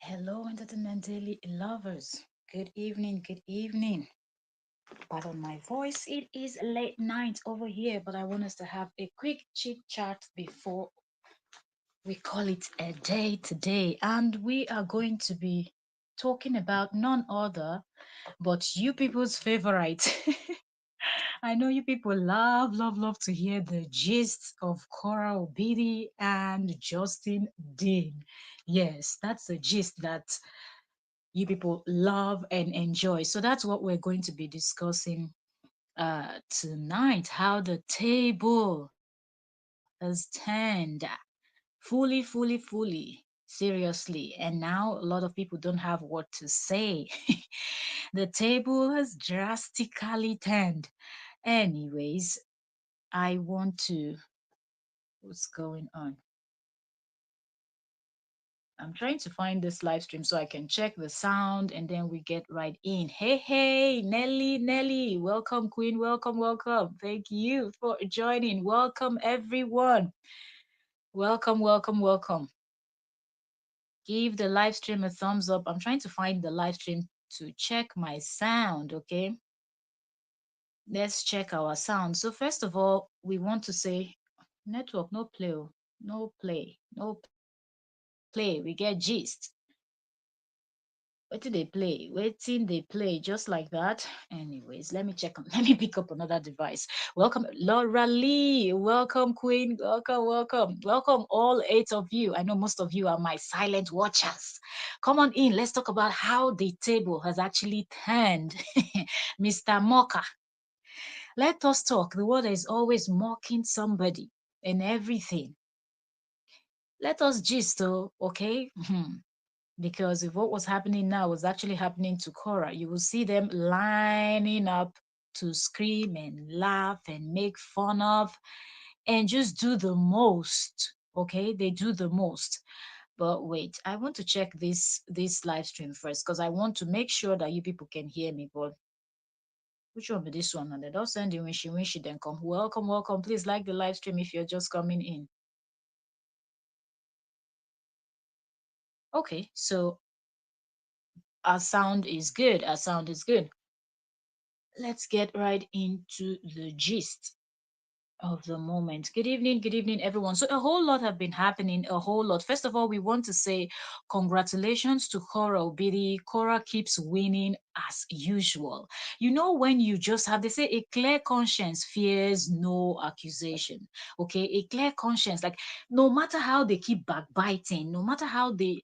Hello, Entertainment Daily lovers. Good evening, good evening. Pardon my voice. It is late night over here, but I want us to have a quick chit chat before we call it a day today. And we are going to be talking about none other but you people's favorite. I know you people love to hear the gist of Kora Obidi and Justin Dean. Yes, that's the gist that you people love and enjoy. So that's what we're going to be discussing tonight, how the table has turned fully, seriously. And now a lot of people don't have what to say. The table has drastically turned. Anyways, I want to, what's going on? I'm trying to find this live stream so I can check the sound and then we get right in. Hey, Nelly, welcome, Queen, welcome. Thank you for joining. Welcome, everyone. Welcome. Give the live stream a thumbs up. I'm trying to find the live stream to check my sound, okay? Let's check our sound. So, first of all, we want to say network, no play, oh. No play. We get gist. Waiting they play just like that. Anyways, let me check on let me pick up another device. Welcome Laura Lee, welcome Queen, welcome all eight of you. I know most of you are my silent watchers. Come on in, let's talk about how the table has actually turned. Mr. Mocker, let us talk. The world is always mocking somebody and everything. Let us gist though, okay? Because if what was happening now was actually happening to Korra, you will see them lining up to scream and laugh and make fun of and just do the most. Okay, they do the most. But wait, I want to check this live stream first because I want to make sure that you people can hear me. But which one be this one? And they don't send you wishy, then come. Welcome. Please like the live stream if you're just coming in. Okay, so our sound is good. Let's get right into the gist of the moment. Good evening, everyone. So a whole lot have been happening, a whole lot. First of all, we want to say congratulations to Kora Obidi. Kora keeps winning as usual. You know, when you just have, they say a clear conscience fears no accusation. Okay, a clear conscience, like no matter how they keep backbiting, no matter how they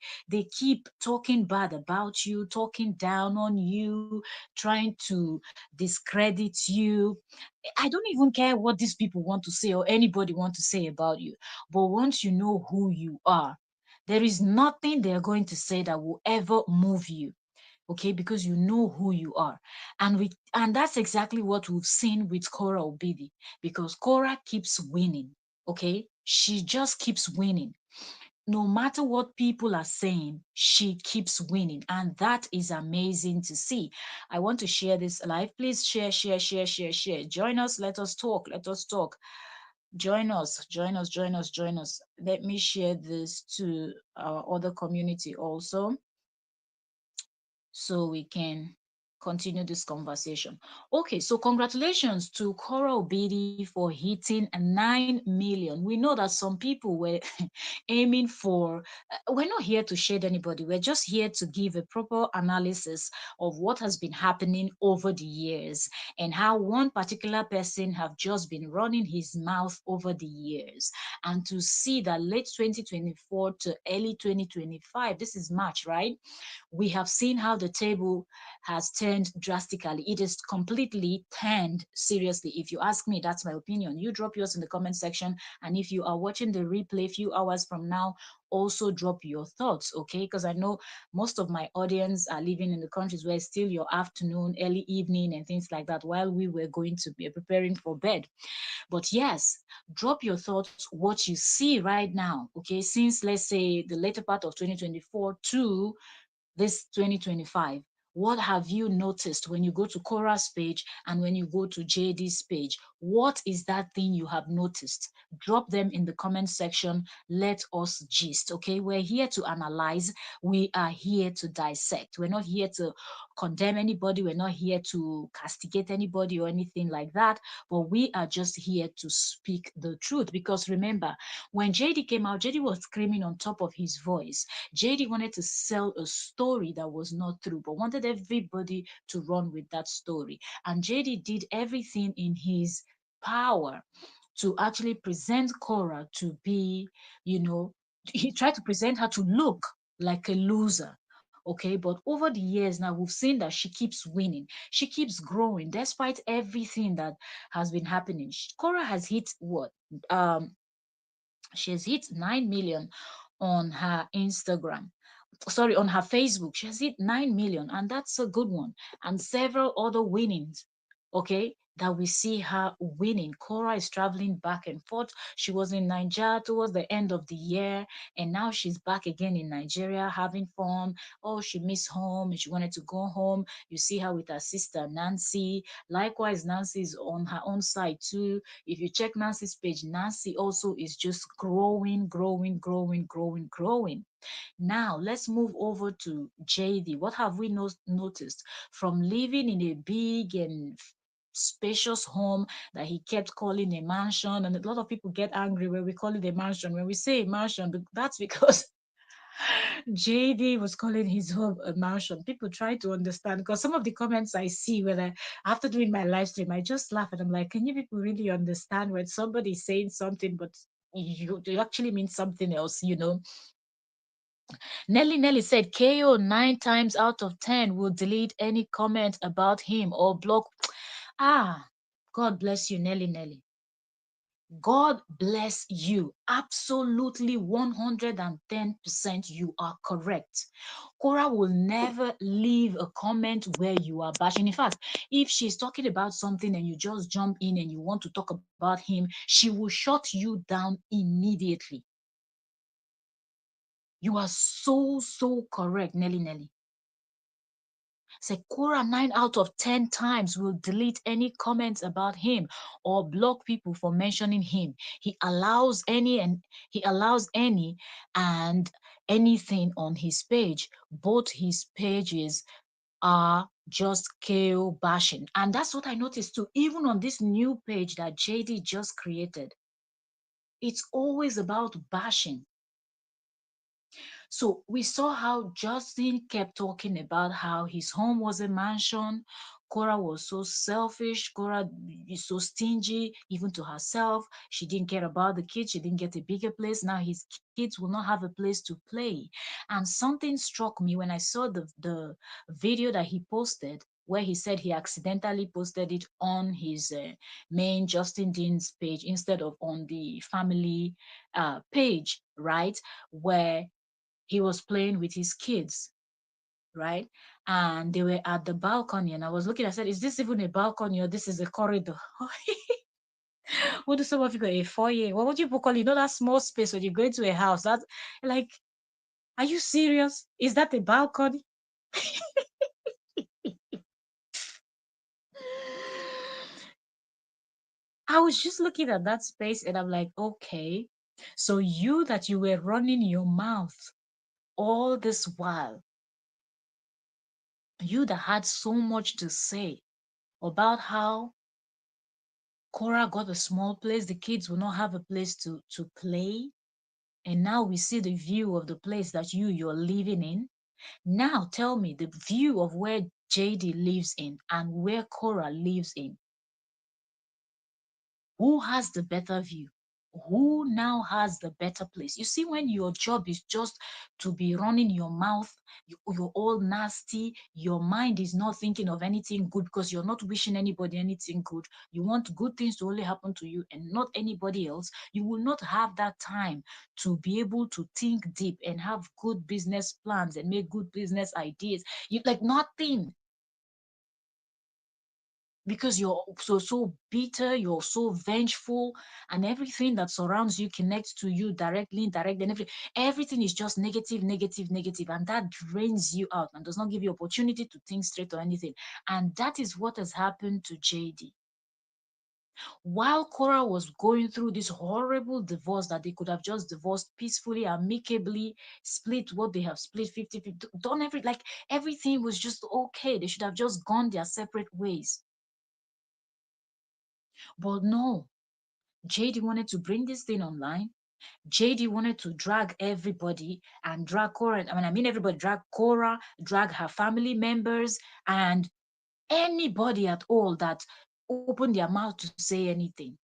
keep talking bad about you, talking down on you, trying to discredit you, I don't even care what these people want to say or anybody want to say about you. But once you know who you are, there is nothing they're going to say that will ever move you. Okay, because you know who you are. And that's exactly what we've seen with Kora Obidi, because Kora keeps winning. Okay, she just keeps winning no matter what people are saying, she keeps winning. And that is amazing to see. I want to share this live. Please share. Join us. Let us talk. Join us. Let me share this to our other community also so we can continue this conversation. Okay, so congratulations to Kora Obidi for hitting 9 million. We know that some people were aiming for, we're not here to shade anybody. We're just here to give a proper analysis of what has been happening over the years and how one particular person have just been running his mouth over the years. And to see that late 2024 to early 2025, this is March, right? We have seen how the table has turned drastically. It is completely turned seriously. If you ask me, that's my opinion. You drop yours in the comment section. And if you are watching the replay a few hours from now, also drop your thoughts, okay? Because I know most of my audience are living in the countries where it's still your afternoon, early evening, and things like that while we were going to be preparing for bed. But yes, drop your thoughts, what you see right now, okay? Since let's say the later part of 2024 to this 2025, What have you noticed when you go to Korra's page and when you go to JD's page? What is that thing you have noticed? Drop them in the comment section. Let us gist, okay? We're here to analyze. We are here to dissect. We're not here to condemn anybody. We're not here to castigate anybody or anything like that. But we are just here to speak the truth. Because remember, when JD came out, JD was screaming on top of his voice. JD wanted to sell a story that was not true, but wanted everybody to run with that story. And JD did everything in his power to actually present Korra to be, you know, he tried to present her to look like a loser. Okay, but over the years now, we've seen that she keeps winning. She keeps growing despite everything that has been happening. Korra has hit what? She has hit 9 million on her Instagram, sorry, on her Facebook. She has hit 9 million, and that's a good one. And several other winnings, okay, that we see her winning. Korra is traveling back and forth. She was in Nigeria towards the end of the year, and now she's back again in Nigeria having fun. Oh, she missed home and she wanted to go home. You see her with her sister Nancy. Likewise, Nancy is on her own side too. If you check Nancy's page, Nancy also is just growing, growing, growing, growing, growing. Now, let's move over to JD. What have we noticed from living in a big and spacious home that he kept calling a mansion? And a lot of people get angry when we call it a mansion. When we say a mansion, that's because JD was calling his home a mansion. People try to understand because some of the comments I see when after doing my live stream, I just laugh and I'm like, can you people really understand when somebody's saying something, but you actually mean something else, you know? Nelly said KO 9 times out of 10 will delete any comment about him or block. Ah, God bless you, Nelly. God bless you. Absolutely 110% you are correct. Korra will never leave a comment where you are bashing. In fact, if she's talking about something and you just jump in and you want to talk about him, she will shut you down immediately. You are so correct, Nelly. Sakura 9 out of 10 times will delete any comments about him or block people for mentioning him. He allows any and anything on his page. Both his pages are just KO bashing. And that's what I noticed too. Even on this new page that JD just created, it's always about bashing. So we saw how Justin kept talking about how his home was a mansion. Korra was so selfish. Korra is so stingy, even to herself. She didn't care about the kids. She didn't get a bigger place. Now his kids will not have a place to play. And something struck me when I saw the video that he posted, where he said he accidentally posted it on his main Justin Dean's page instead of on the family page, right? Where he was playing with his kids, right? And they were at the balcony, and I was looking. I said, "Is this even a balcony or this is a corridor?" What do some of you call a foyer? What would you call it? You know that small space when you go into a house? That like, are you serious? Is that a balcony? I was just looking at that space, and I'm like, okay, so you were running your mouth all this while, you that had so much to say about how Korra got a small place. The kids will not have a place to play. And now we see the view of the place that you're living in. Now tell me the view of where JD lives in and where Korra lives in. Who has the better view? Who now has the better place? You see, when your job is just to be running your mouth, you're all nasty, your mind is not thinking of anything good because you're not wishing anybody anything good. You want good things to only happen to you and not anybody else. You will not have that time to be able to think deep and have good business plans and make good business ideas. You like nothing. because you're so bitter, you're so vengeful, and everything that surrounds you connects to you directly, indirectly, and everything is just negative, negative, negative, and that drains you out and does not give you opportunity to think straight or anything. And that is what has happened to JD. While Cora was going through this horrible divorce that they could have just divorced peacefully, amicably, split what they have split 50-50, done everything was just okay. They should have just gone their separate ways. But no, JD wanted to bring this thing online. JD wanted to drag everybody and drag Cora. I mean everybody, drag Cora, drag her family members, and anybody at all that opened their mouth to say anything.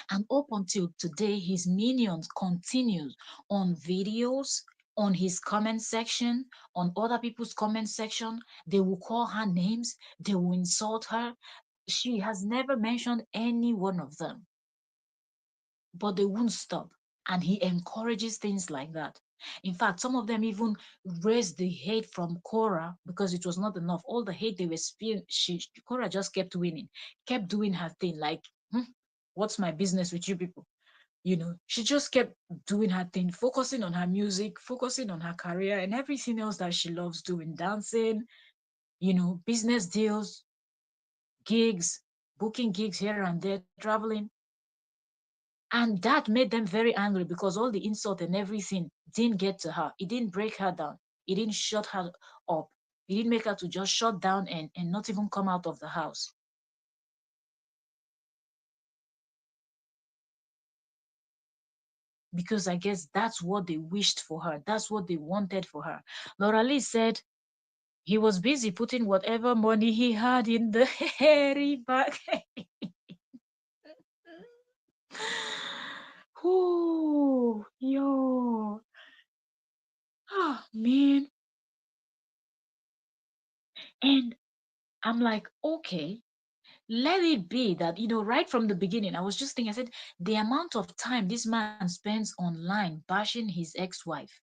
And up until today, his minions continues on videos, on his comment section, on other people's comment section. They will call her names, they will insult her. She has never mentioned any one of them, but they won't stop. And he encourages things like that. In fact, some of them even raised the hate from Cora because it was not enough. All the hate they were spewing, Cora just kept winning, kept doing her thing. Like, what's my business with you people? She just kept doing her thing, focusing on her music, focusing on her career and everything else that she loves doing, dancing, business deals, gigs, booking gigs here and there, traveling. And that made them very angry because all the insult and everything didn't get to her. It didn't break her down. It didn't shut her up. It didn't make her to just shut down and not even come out of the house. Because I guess that's what they wished for her. That's what they wanted for her. Laura Lee said he was busy putting whatever money he had in the hairy bag. Ooh, yo. Ah, man. And I'm like, okay, let it be that, right from the beginning, I was just thinking, I said, the amount of time this man spends online bashing his ex-wife,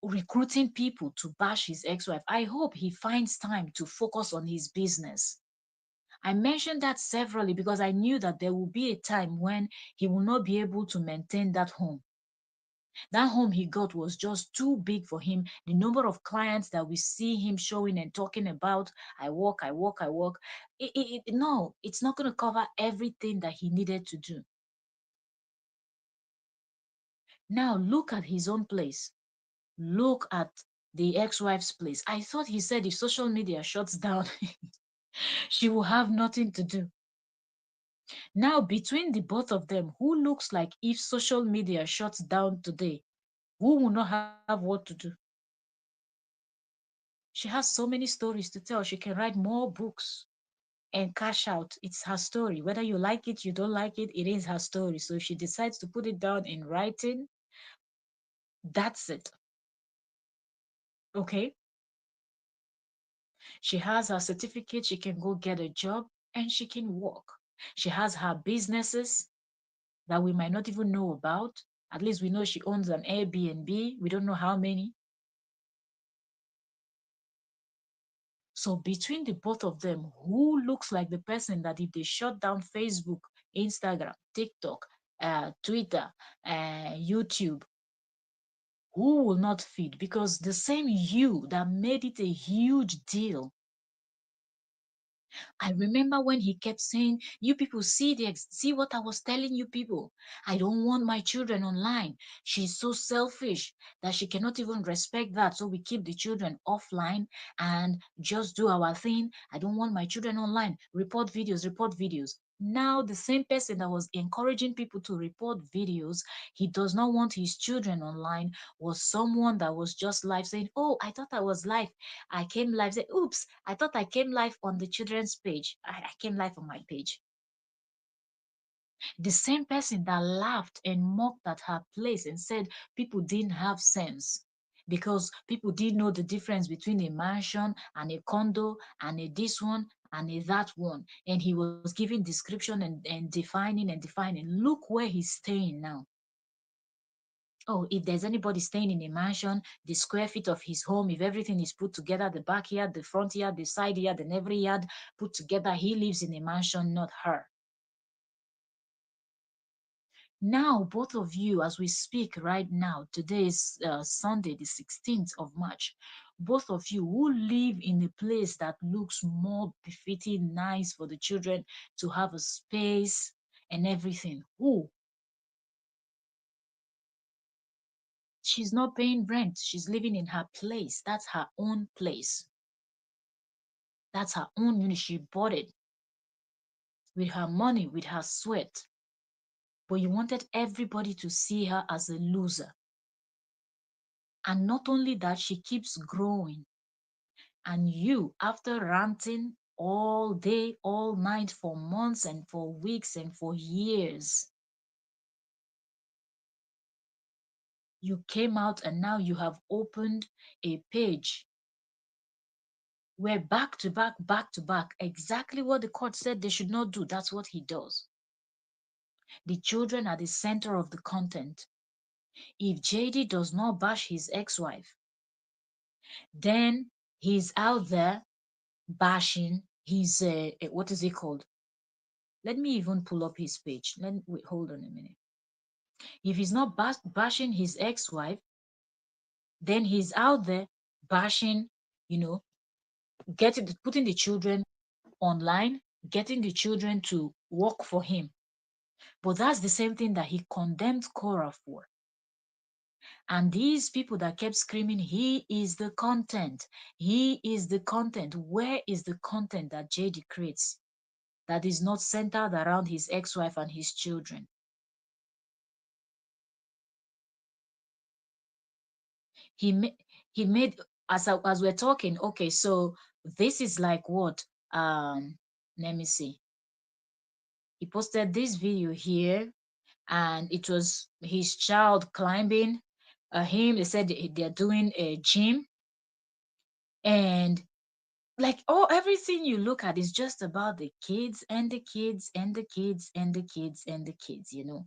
recruiting people to bash his ex-wife, I hope he finds time to focus on his business. I mentioned that severally because I knew that there will be a time when he will not be able to maintain that home. That home he got was just too big for him. The number of clients that we see him showing and talking about, I work, I work, I work. No, it's not going to cover everything that he needed to do. Now look at his own place. Look at the ex-wife's place. I thought he said if social media shuts down, she will have nothing to do. Now, between the both of them, who looks like if social media shuts down today, who will not have what to do? She has so many stories to tell. She can write more books and cash out. It's her story. Whether you like it, you don't like it, it is her story. So if she decides to put it down in writing, that's it. Okay? She has her certificate. She can go get a job and she can work. She has her businesses that we might not even know about. At least we know she owns an Airbnb. We don't know how many. So between the both of them, who looks like the person that if they shut down Facebook, Instagram, TikTok, Twitter, YouTube, who will not feed? Because the same you that made it a huge deal. I remember when he kept saying, "You people see what I was telling you people. I don't want my children online. She's so selfish that she cannot even respect that. So we keep the children offline and just do our thing. I don't want my children online. Report videos, report videos." Now, the same person that was encouraging people to report videos, he does not want his children online, was someone that was just live saying, "Oh, I thought I was live. I came live." Say, "Oops, I thought I came live on the children's page. I came live on my page." The same person that laughed and mocked at her place and said people didn't have sense because people didn't know the difference between a mansion and a condo and a this one and a that one. And he was giving description and defining and defining. Look where he's staying now. Oh, if there's anybody staying in a mansion, the square feet of his home, if everything is put together, the backyard, the front yard, the side yard, and every yard put together, he lives in a mansion, not her. Now, both of you, as we speak right now, today is Sunday, the 16th of March, both of you who live in a place that looks more befitting, nice for the children to have a space and everything. Who? She's not paying rent. She's living in her place. That's her own place. That's her own unit. She bought it with her money, with her sweat. But you wanted everybody to see her as a loser. And not only that, she keeps growing. And you, after ranting all day, all night for months and for weeks and for years, you came out and now you have opened a page where back to back, exactly what the court said they should not do, that's what he does. The children are the center of the content. If JD does not bash his ex-wife, then he's out there bashing his, what is it called? Let me even pull up his page. Wait, hold on a minute. If he's not bashing his ex-wife, then he's out there bashing, you know, putting the children online, getting the children to work for him. But that's the same thing that he condemned Korra for. And these people that kept screaming, he is the content, he is the content. Where is the content that JD creates that is not centered around his ex-wife and his children? He made, he made, as we're talking, okay, so this is like what? Let me see. He posted this video here, and it was his child climbing him. They said they're doing a gym, and like, oh, everything you look at is just about the kids and the kids and the kids and the kids and the kids, you know.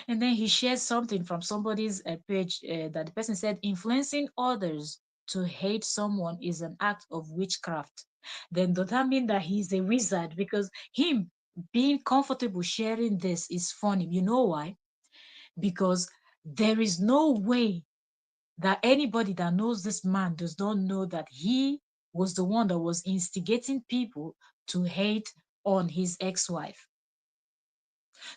And then he shares something from somebody's page that the person said influencing others to hate someone is an act of witchcraft. Then does that mean that he's a wizard? Because him being comfortable sharing this is funny. You know why? Because there is no way that anybody that knows this man does not know that he was the one that was instigating people to hate on his ex-wife.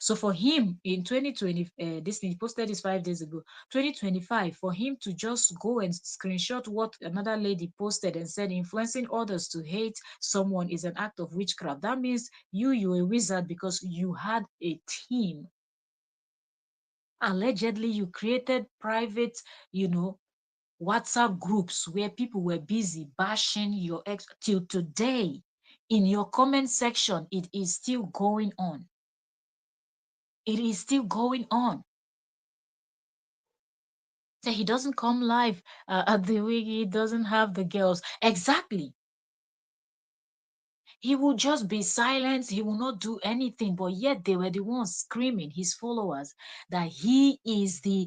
So for him in 2020, this thing he posted this 5 days ago, 2025, for him to just go and screenshot what another lady posted and said influencing others to hate someone is an act of witchcraft. That means you're a wizard because you had a team. Allegedly, you created private, you know, WhatsApp groups where people were busy bashing your ex till today. In your comment section, it is still going on. It is still going on. So he doesn't come live at the week, he doesn't have the girls. Exactly. He will just be silent, he will not do anything, but yet they were the ones screaming, his followers, that he is the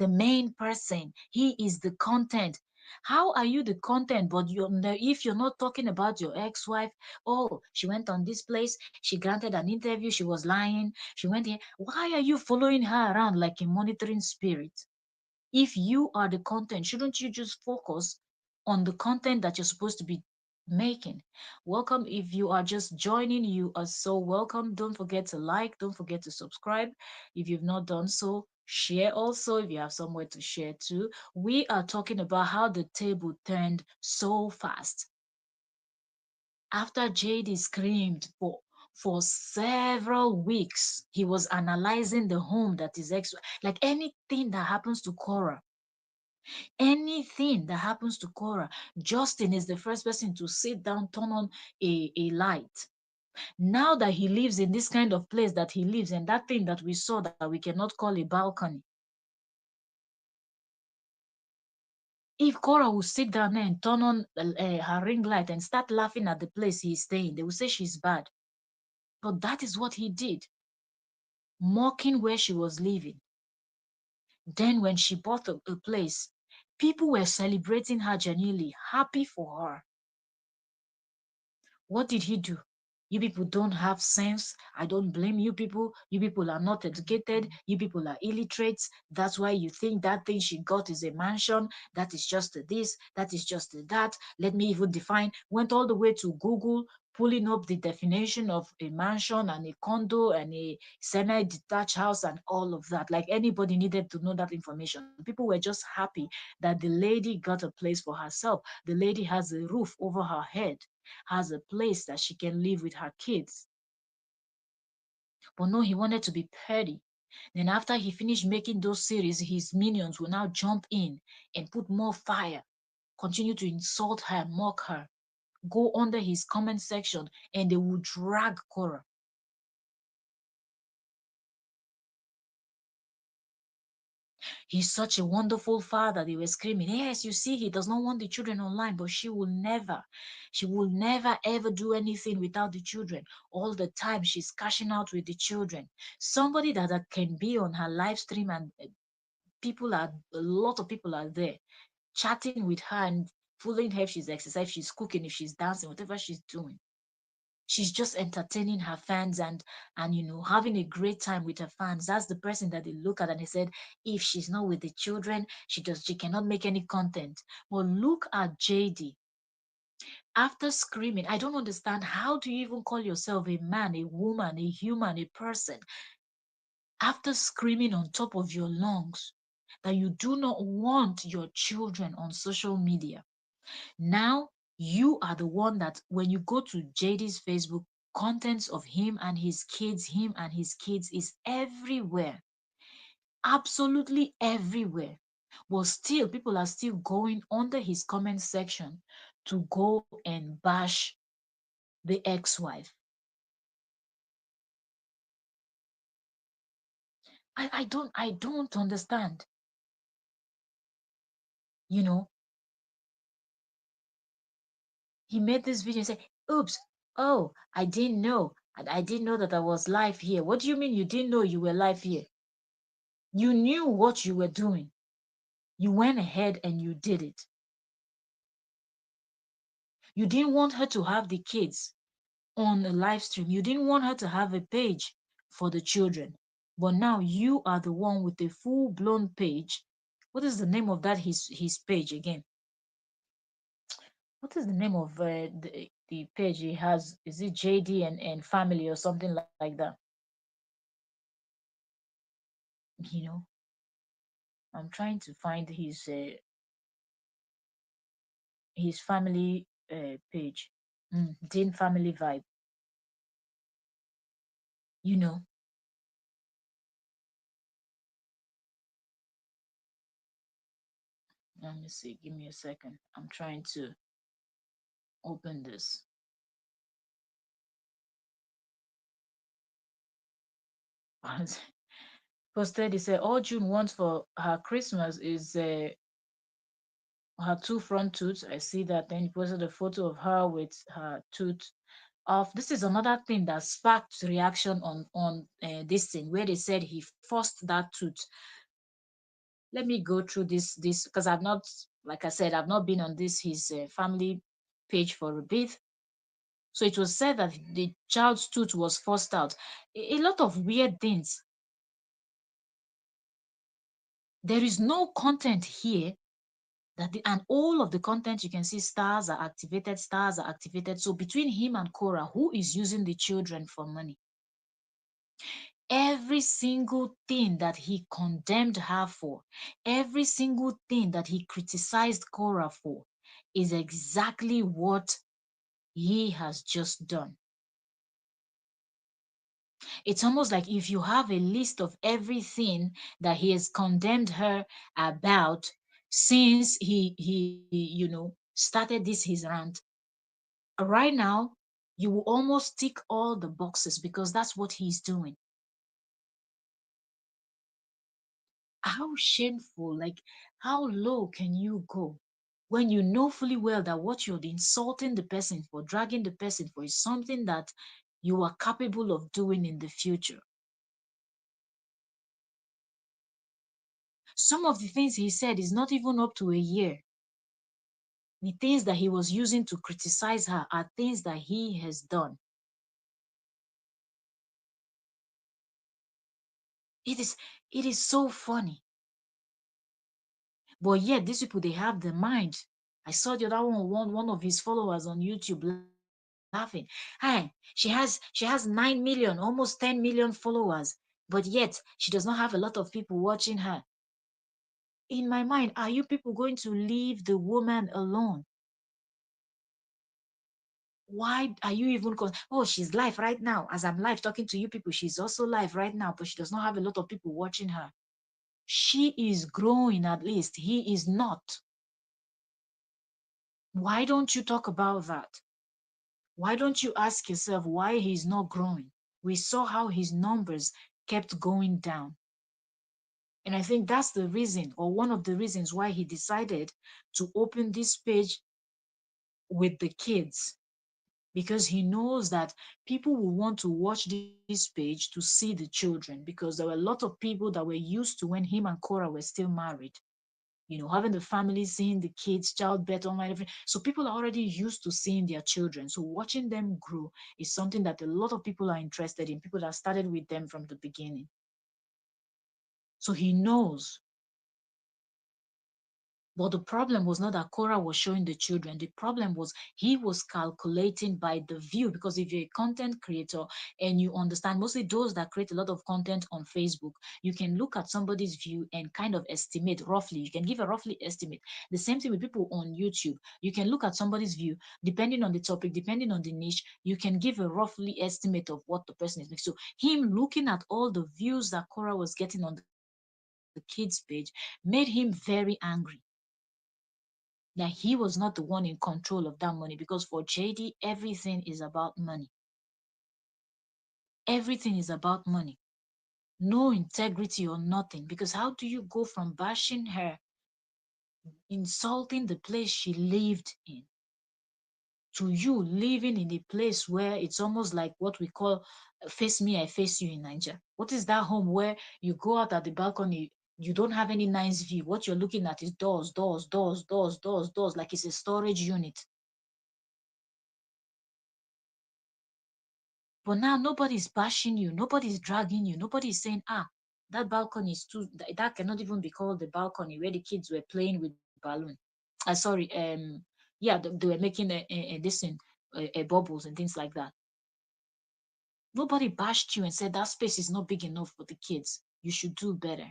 main person, he is the content. How are you the content, but if you're not talking about your ex-wife? Oh, she went on this place, she granted an interview, she was lying, she went here. Why are you following her around like a monitoring spirit? If you are the content, shouldn't you just focus on the content that you're supposed to be making? Welcome. If you are just joining, you are so welcome. Don't forget to like, don't forget to subscribe. If you've not done so, share also if you have somewhere to share too. We are talking about how the table turned so fast. After JD screamed for several weeks, he was analyzing the home that is like anything that happens to Korra. Anything that happens to Korra, Justin is the first person to sit down, turn on a light. Now that he lives in this kind of place that he lives in, that thing that we saw that we cannot call a balcony. If Korra will sit down there and turn on her ring light and start laughing at the place he's staying, they will say she's bad. But that is what he did. mocking where she was living. Then, when she bought a place, people were celebrating her genuinely, happy for her. What did he do? You people don't have sense. I don't blame you people. You people are not educated. You people are illiterate. That's why you think that thing she got is a mansion. That is just a this. That is just a that. Let me even define. Went all the way to Google, pulling up the definition of a mansion and a condo and a semi-detached house and all of that. Like anybody needed to know that information. People were just happy that the lady got a place for herself. The lady has a roof over her head, has a place that she can live with her kids. But no, he wanted to be petty. Then after he finished making those series, his minions will now jump in and put more fire, continue to insult her, mock her, go under his comment section, and they will drag Korra. He's such a wonderful father. They were screaming, yes, you see, he does not want the children online, but she will never ever do anything without the children. All the time, she's cashing out with the children. Somebody that can be on her live stream and a lot of people are there chatting with her and following her if she's exercising, if she's cooking, if she's dancing, whatever she's doing. She's just entertaining her fans and having a great time with her fans. That's the person that they look at and they said, if she's not with the children, she cannot make any content. But look at JD. After screaming, I don't understand, how do you even call yourself a man, a woman, a human, a person, after screaming on top of your lungs that you do not want your children on social media? Now you are the one that when you go to JD's Facebook, contents of him and his kids is everywhere, absolutely everywhere. But still, people are still going under his comment section to go and bash the ex-wife. I don't understand. You know, he made this video and said, oops, oh, I didn't know. I didn't know that I was live here. What do you mean you didn't know you were live here? You knew what you were doing. You went ahead and you did it. You didn't want her to have the kids on a live stream. You didn't want her to have a page for the children. But now you are the one with a full-blown page. What is the name of that his page again? What is the name of the page he has? Is it JD and family or something like that? You know, I'm trying to find his family page. Dean Family Vibe. You know, let me see. Give me a second. I'm trying to open this. Posted, he said all June wants for her Christmas is her two front tooth. I see that. Then he posted a photo of her with her tooth off. This is another thing that sparked reaction on this thing where they said he forced that tooth. Let me go through this because I've not, like I said, I've not been on this his family page for a bit. So it was said that the child's tooth was forced out. A lot of weird things. There is no content here and all of the content you can see stars are activated, stars are activated. So between him and Korra, who is using the children for money? Every single thing that he condemned her for, every single thing that he criticized Korra for, is exactly what he has just done. It's almost like if you have a list of everything that he has condemned her about since he started this his rant, right now you will almost tick all the boxes because that's what he's doing. How shameful, like how low can you go when you know fully well that what you're insulting the person for, dragging the person for, is something that you are capable of doing in the future? Some of the things he said is not even up to a year. The things that he was using to criticize her are things that he has done. It is it is so funny. But yet these people they have the mind. I saw the other one of his followers on YouTube laughing. Hey, she has 9 million, almost 10 million followers, but yet she does not have a lot of people watching her. In my mind, are you people going to leave the woman alone? Why are you even oh, she's live right now. As I'm live talking to you people, she's also live right now, but she does not have a lot of people watching her. She is growing, at least he is not. Why don't you talk about that? Why don't you ask yourself why he's not growing? We saw how his numbers kept going down. And I think that's the reason, or one of the reasons, why he decided to open this page with the kids, because he knows that people will want to watch this page to see the children, because there were a lot of people that were used to when him and Korra were still married. Having the family, seeing the kids, childbirth, online, everything. So people are already used to seeing their children. So watching them grow is something that a lot of people are interested in, people that started with them from the beginning. So he knows. But the problem was not that Korra was showing the children. The problem was he was calculating by the view. Because if you're a content creator and you understand, mostly those that create a lot of content on Facebook, you can look at somebody's view and kind of estimate roughly. You can give a roughly estimate. The same thing with people on YouTube. You can look at somebody's view, depending on the topic, depending on the niche, you can give a roughly estimate of what the person is making. So him looking at all the views that Korra was getting on the kids page made him very angry that he was not the one in control of that money, because for JD, everything is about money. Everything is about money. No integrity or nothing. Because how do you go from bashing her, insulting the place she lived in, to you living in a place where it's almost like what we call face me, I face you in Nigeria? What is that home where you go out at the balcony, you don't have any nice view? What you're looking at is doors, doors, doors, doors, doors, doors, like it's a storage unit. But now nobody's bashing you, nobody's dragging you, nobody's saying, that balcony is too, that cannot even be called the balcony where the kids were playing with balloon. Sorry, yeah, they were making a this thing, bubbles and things like that. Nobody bashed you and said that space is not big enough for the kids. You should do better.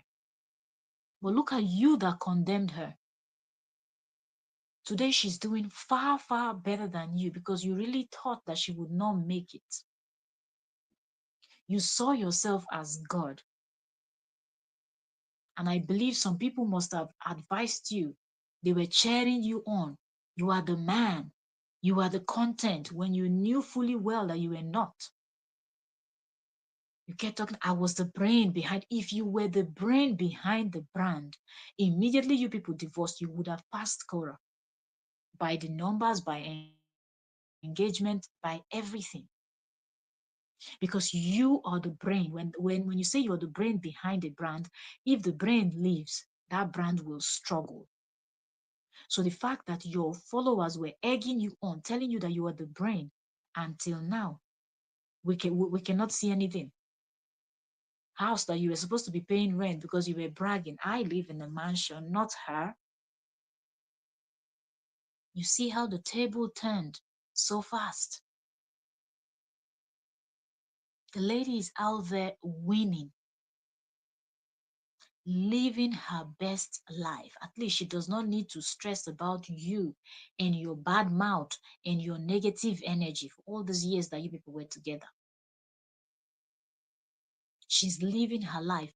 But look at you that condemned her. Today she's doing far, far better than you, because you really thought that she would not make it. You saw yourself as God. And I believe some people must have advised you. They were cheering you on. You are the man. You are the content, when you knew fully well that you were not. You kept talking, I was the brain behind. If you were the brain behind the brand, immediately you people divorced, you would have passed Korra by the numbers, by engagement, by everything. Because you are the brain. When you say you're the brain behind a brand, if the brain leaves, that brand will struggle. So the fact that your followers were egging you on, telling you that you are the brain, until now, we cannot see anything. House that you were supposed to be paying rent because you were bragging, I live in a mansion, not her. You see how the table turned so fast. The lady is out there winning, living her best life. At least she does not need to stress about you and your bad mouth and your negative energy for all these years that you people were together. She's living her life.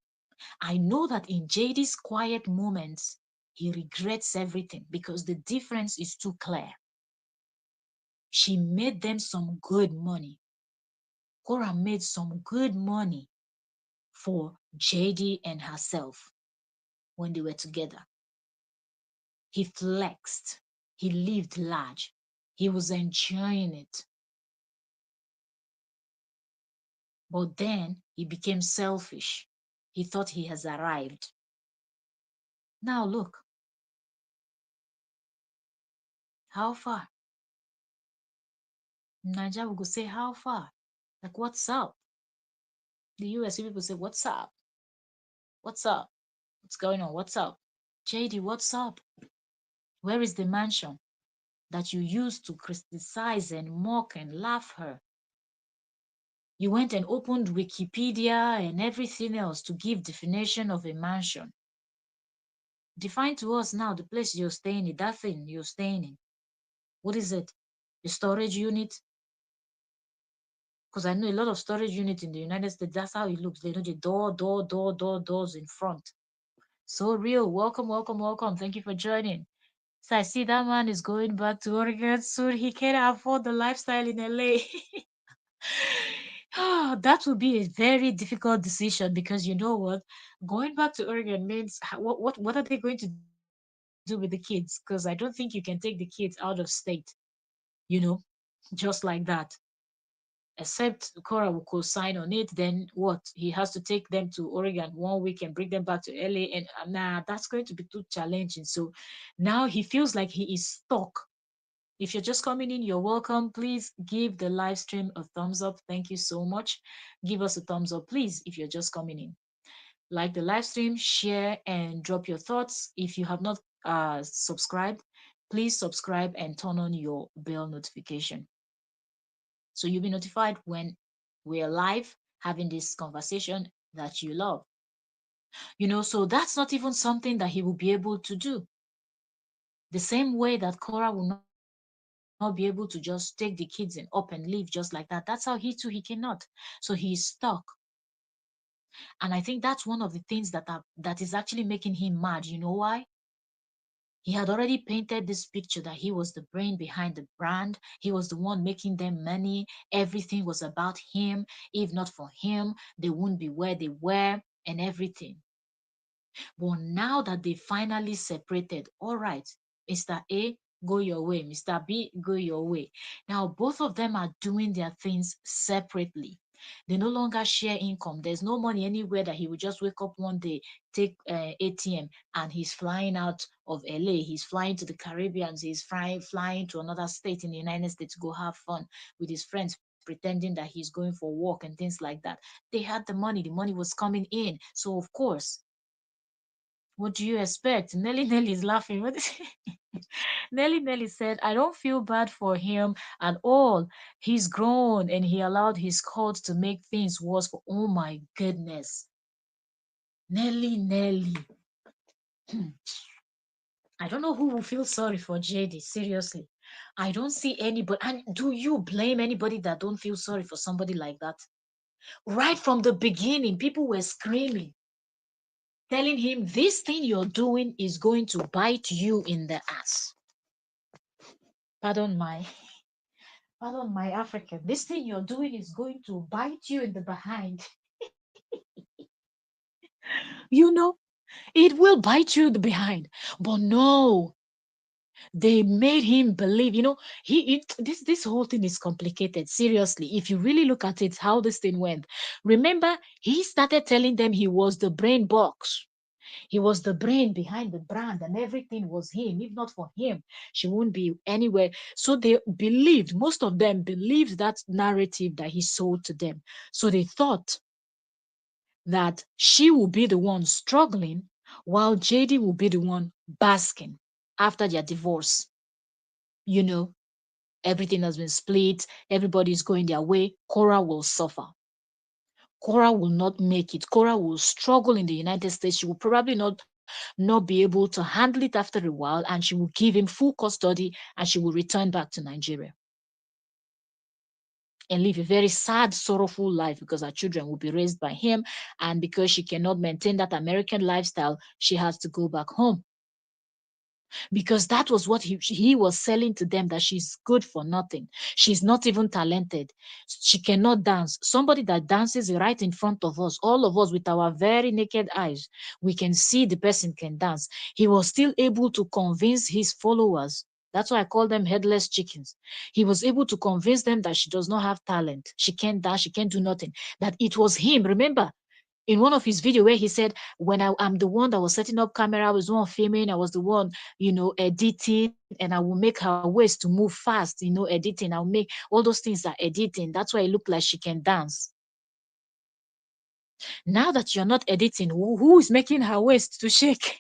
I know that in JD's quiet moments, he regrets everything because the difference is too clear. She made them some good money. Korra made some good money for JD and herself when they were together. He flexed. He lived large. He was enjoying it. But then he became selfish. He thought he has arrived. Now look, how far? Nigeria will go say, how far? Like, what's up? The US people say, what's up? What's up? What's going on? What's up? JD, what's up? Where is the mansion that you used to criticize and mock and laugh her? You went and opened Wikipedia and everything else to give definition of a mansion. Define to us now the place you're staying in, that thing you're staying in. What is it? A storage unit? Because I know a lot of storage units in the United States, that's how it looks. They know the doors in front. So real. Welcome, welcome, welcome. Thank you for joining. So I see that man is going back to Oregon soon. He can't afford the lifestyle in LA. That would be a very difficult decision because you know what? Going back to Oregon means what are they going to do with the kids? Because I don't think you can take the kids out of state, you know, just like that. Except Korra will co-sign on it, then what? He has to take them to Oregon 1 week and bring them back to LA, and nah, that's going to be too challenging. So now he feels like he is stuck. If you're just coming in, you're welcome. Please give the live stream a thumbs up. Thank you so much. Give us a thumbs up, please, if you're just coming in. Like the live stream, share, and drop your thoughts. If you have not subscribed, please subscribe and turn on your bell notification. So you'll be notified when we're live having this conversation that you love. So that's not even something that he will be able to do. The same way that Korra will not be able to just take the kids and up and leave just like that. That's how he too, he cannot. So he is stuck. And I think that's one of the things that is actually making him mad. You know why? He had already painted this picture that he was the brain behind the brand. He was the one making them money. Everything was about him. If not for him, they wouldn't be where they were and everything. But now that they finally separated, all right, Mr. A, go your way. Mr. B, go your way. Now both of them are doing their things separately. They no longer share income. There's no money anywhere that he would just wake up one day, take ATM, and he's flying out of LA. He's flying to the Caribbean. He's flying to another state in the United States to go have fun with his friends, pretending that he's going for a walk and things like that. They had the money was coming in. So of course, what do you expect? Nelly is laughing. What is Nelly said, I don't feel bad for him at all. He's grown and he allowed his cult to make things worse for oh my goodness. Nelly. I don't know who will feel sorry for JD. Seriously. I don't see anybody. And do you blame anybody that don't feel sorry for somebody like that? Right from the beginning, people were screaming, telling him this thing you're doing is going to bite you in the ass. Pardon my African. This thing you're doing is going to bite you in the behind. You know, it will bite you in the behind. But no, they made him believe. This whole thing is complicated. Seriously, if you really look at it, how this thing went. Remember, he started telling them he was the brain box. He was the brain behind the brand and everything was him. If not for him, she wouldn't be anywhere. So they believed, most of them believed that narrative that he sold to them. So they thought that she will be the one struggling while JD will be the one basking after their divorce. You know, everything has been split, everybody's going their way. Korra will suffer. Korra will not make it. Korra will struggle in the United States. She will probably not be able to handle it after a while, and she will give him full custody and she will return back to Nigeria and live a very sad, sorrowful life because her children will be raised by him. And because she cannot maintain that American lifestyle, she has to go back home. Because that was what he was selling to them, that she's good for nothing. She's not even talented. She cannot dance. Somebody that dances right in front of us, all of us with our very naked eyes, we can see the person can dance. He was still able to convince his followers. That's why I call them headless chickens. He was able to convince them that she does not have talent. She can't dance. She can't do nothing. That it was him. Remember, in one of his video where he said, when I'm the one that was setting up camera, I was the one filming, I was the one, editing, and I will make her waist to move fast, editing. I'll make all those things are editing. That's why it looked like she can dance. Now that you're not editing, who is making her waist to shake?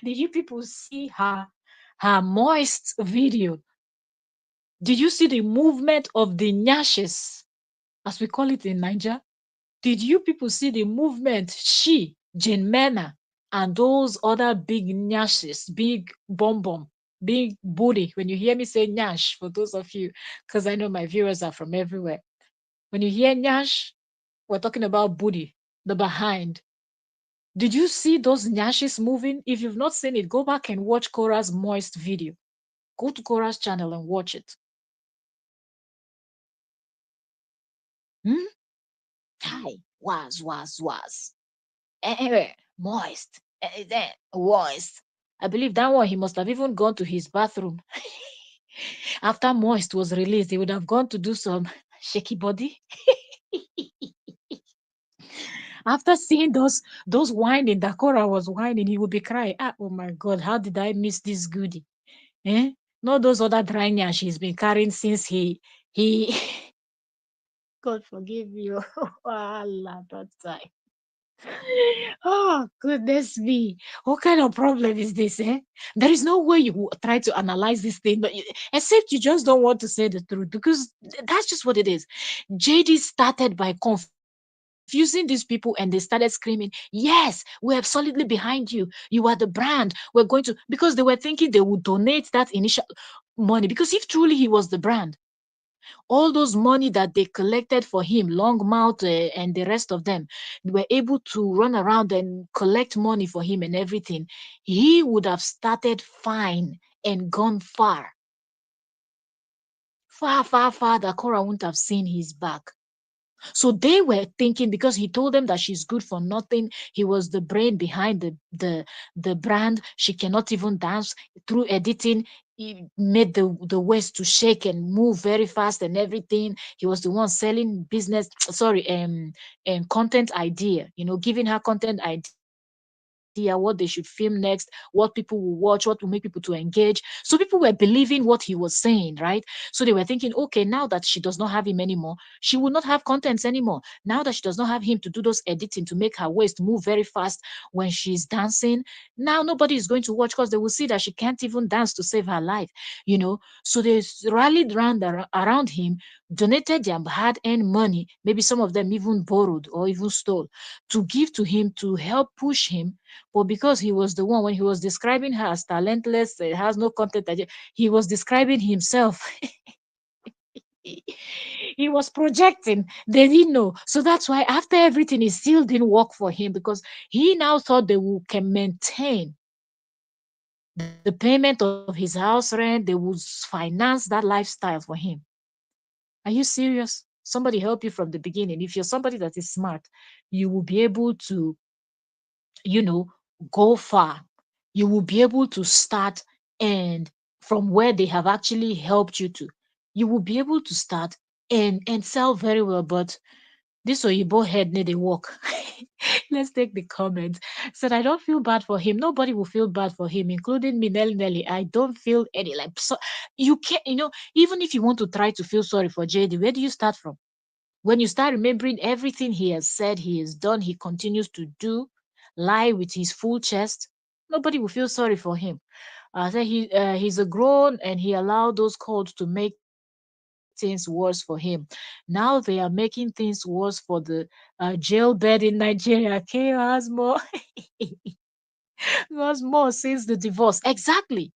Did you people see her moist video? Did you see the movement of the nyashes, as we call it in Niger? Did you people see the movement? She, Jane Mena, and those other big nyashes, big bum bum, big booty. When you hear me say nyash, for those of you, because I know my viewers are from everywhere. When you hear nyash, we're talking about booty, the behind. Did you see those nyashes moving? If you've not seen it, go back and watch Kora's moist video. Go to Kora's channel and watch it. Hmm? Hi, was. Moist. Moist. I believe that one he must have even gone to his bathroom. After Moist was released, he would have gone to do some shaky body. After seeing those whining that Korra was whining, he would be crying, oh my God, how did I miss this goodie? Eh? Not those other dry nyash he's been carrying since he God forgive you. Allah, that time. Oh, goodness me. What kind of problem is this, eh? There is no way you try to analyze this thing, but except you just don't want to say the truth because that's just what it is. JD started by confusing these people and they started screaming, yes, we are solidly behind you. You are the brand. We're going to, because they were thinking they would donate that initial money because if truly he was the brand, all those money that they collected for him, Longmouth and the rest of them, were able to run around and collect money for him and everything. He would have started fine and gone far, far, far, far that Cora wouldn't have seen his back. So they were thinking because he told them that she's good for nothing. He was the brain behind the brand. She cannot even dance through editing. He made the waist to shake and move very fast and everything. He was the one selling business, sorry, and content idea. Giving her content idea, what they should film next, what people will watch, what will make people to engage. So people were believing what he was saying, right? So they were thinking, okay, now that she does not have him anymore, she will not have contents anymore. Now that she does not have him to do those editing to make her waist move very fast when she's dancing, now nobody is going to watch because they will see that she can't even dance to save her life, So they rallied around him, donated their hard-earned money, maybe some of them even borrowed or even stole, to give to him to help push him. But because he was the one, when he was describing her as talentless, has no content, he was describing himself. He was projecting. They didn't know. So that's why after everything, it still didn't work for him because he now thought can maintain the payment of his house rent. They would finance that lifestyle for him. Are you serious? Somebody help you from the beginning. If you're somebody that is smart, you will be able to, you know, go far. You will be able to start and from where they have actually helped you to, you will be able to start and sell very well. But this Oyibo head need a walk. Let's take the comment. Said I don't feel bad for him. Nobody will feel bad for him, including me, Nelly. I don't feel any like so. You can't, even if you want to try to feel sorry for JD, where do you start from? When you start remembering everything he has said, he has done, he continues to do, lie with his full chest, nobody will feel sorry for him. Say he's a grown and he allowed those cults to make things worse for him. Now they are making things worse for the jail bed in Nigeria. KO has more, has more since the divorce. Exactly.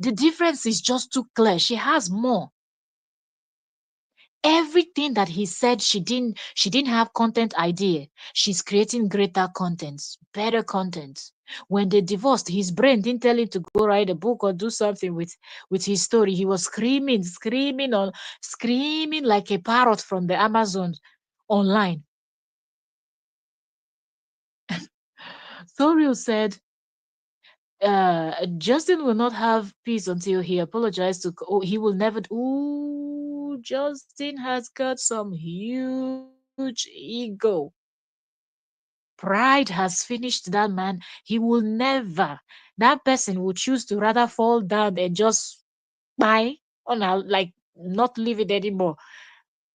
The difference is just too clear. She has more. Everything that he said she didn't have content idea. She's creating greater contents, better contents. When they divorced, his brain didn't tell him to go write a book or do something with his story. He was screaming like a parrot from the Amazon online. Thoriel said Justin will not have peace until he apologized to. Oh, he will never. Ooh, Justin has got some huge ego. Pride has finished that man. He will never, that person will choose to rather fall down and just buy on a, like, not live it anymore,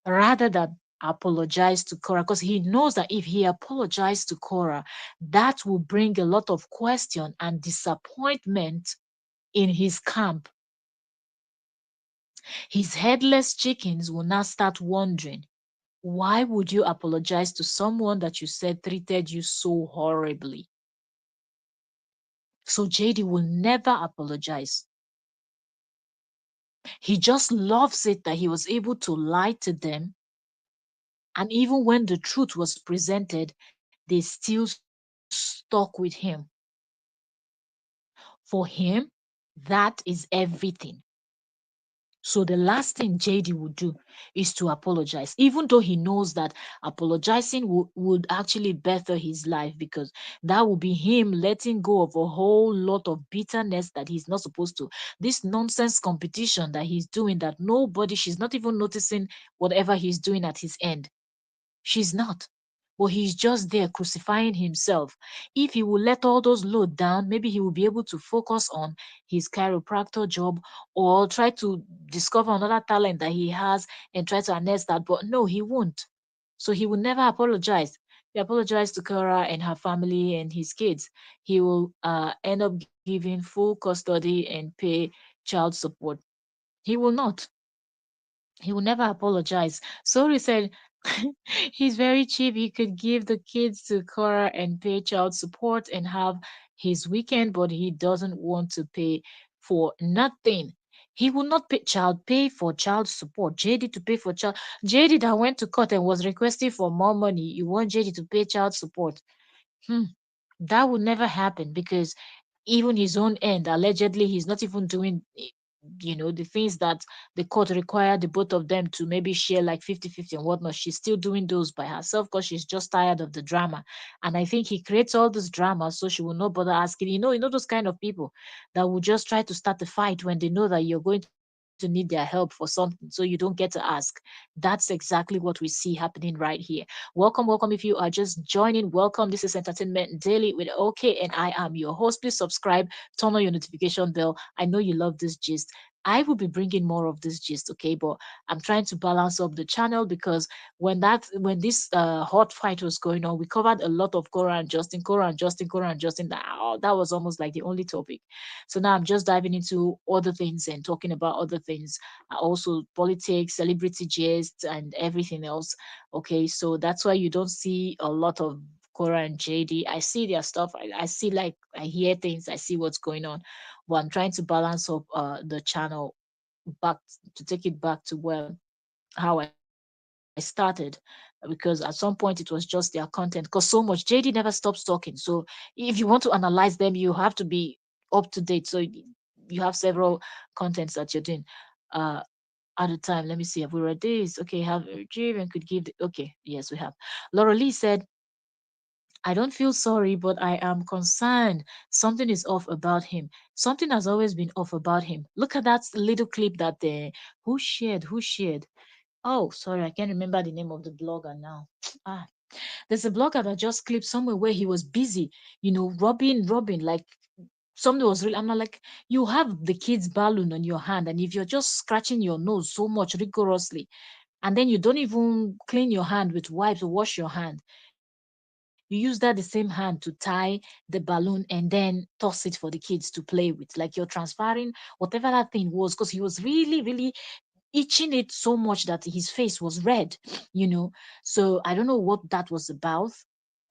rather than apologize to Korra, because he knows that if he apologized to Korra, that will bring a lot of question and disappointment in his camp. His headless chickens will now start wondering, why would you apologize to someone that you said treated you so horribly? So JD will never apologize. He just loves it that he was able to lie to them. And even when the truth was presented, they still stuck with him. For him, that is everything. So the last thing JD would do is to apologize, even though he knows that apologizing would actually better his life, because that would be him letting go of a whole lot of bitterness that he's not supposed to. This nonsense competition that he's doing, that nobody, she's not even noticing whatever he's doing at his end. She's not. But he's just there crucifying himself. If he will let all those load down, maybe he will be able to focus on his chiropractor job, or try to discover another talent that he has and try to harness that. But no, he won't. So he will never apologize. He apologized to Kara and her family and his kids. He will end up giving full custody and pay child support. He will not. He will never apologize. Sori said he's very cheap. He could give the kids to Cora and pay child support and have his weekend, but he doesn't want to pay for nothing. He will not pay for child support. JD to pay for child. JD that went to court and was requesting for more money. You want JD to pay child support? Hmm. That would never happen, because even his own end, allegedly, he's not even doing, the things that the court required the both of them to maybe share, like 50-50 and whatnot. She's still doing those by herself because she's just tired of the drama. And I think he creates all this drama so she will not bother asking. Those kind of people that will just try to start the fight when they know that you're going to need their help for something, so you don't get to ask. That's exactly what we see happening right here. Welcome, welcome. If you are just joining, welcome. This is Entertainment Daily with OK, and I am your host. Please subscribe, turn on your notification bell. I know you love this gist. I will be bringing more of this gist, okay? But I'm trying to balance up the channel, because when this hot fight was going on, we covered a lot of Korra and Justin, Korra and Justin, Korra and Justin. That was almost like the only topic. So now I'm just diving into other things and talking about other things, also politics, celebrity gist, and everything else. Okay, so that's why you don't see a lot of Korra and JD. I see their stuff. I see, like, I hear things. I see what's going on. But I'm trying to balance up the channel back, to take it back to where how I started, because at some point it was just their content. Because so much JD never stops talking. So if you want to analyze them, you have to be up to date. So you have several contents that you're doing. Uh, at the time, let me see. Have we read this? Okay, have Jim and could give. Okay, yes, we have. Laura Lee said, I don't feel sorry, but I am concerned. Something is off about him. Something has always been off about him. Look at that little clip that who shared? Who shared? Oh, sorry, I can't remember the name of the blogger now. Ah, there's a blogger that just clipped somewhere where he was busy, rubbing, like something was real. I'm not like, you have the kid's balloon on your hand, and if you're just scratching your nose so much rigorously, and then you don't even clean your hand with wipes or wash your hand, you use that the same hand to tie the balloon and then toss it for the kids to play with. Like, you're transferring whatever that thing was, because he was really, really itching it so much that his face was red, you know. So I don't know what that was about.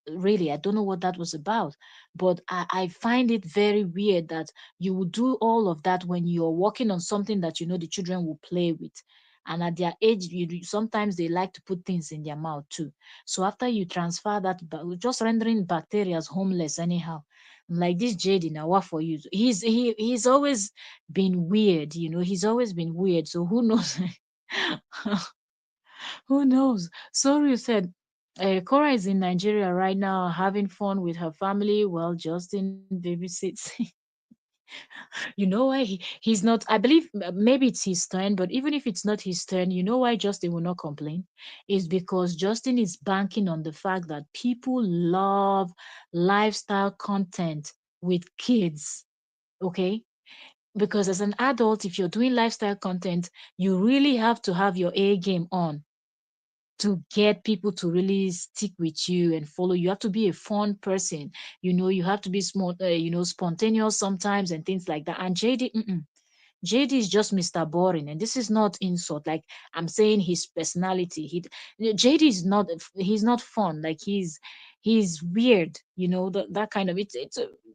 Really, I don't know what that was about. But I find it very weird that you would do all of that when you're working on something that you know the children will play with. And at their age, sometimes they like to put things in their mouth too. So after you transfer that, just rendering bacteria homeless anyhow. I'm like, this JD, now what for you? He's always been weird, he's always been weird. So who knows? Who knows? Sorry, you said Cora is in Nigeria right now having fun with her family while Justin babysits. You know why he's not? I believe maybe it's his turn, but even if it's not his turn, you know why Justin will not complain? Is because Justin is banking on the fact that people love lifestyle content with kids. Okay, because as an adult, if you're doing lifestyle content, you really have to have your A game on to get people to really stick with you and follow. You have to be a fun person. You have to be smart, spontaneous sometimes and things like that. And JD, JD is just Mr. Boring, and this is not insult. Like, I'm saying his personality. JD is not. He's not fun. Like, he's weird. That kind of. It's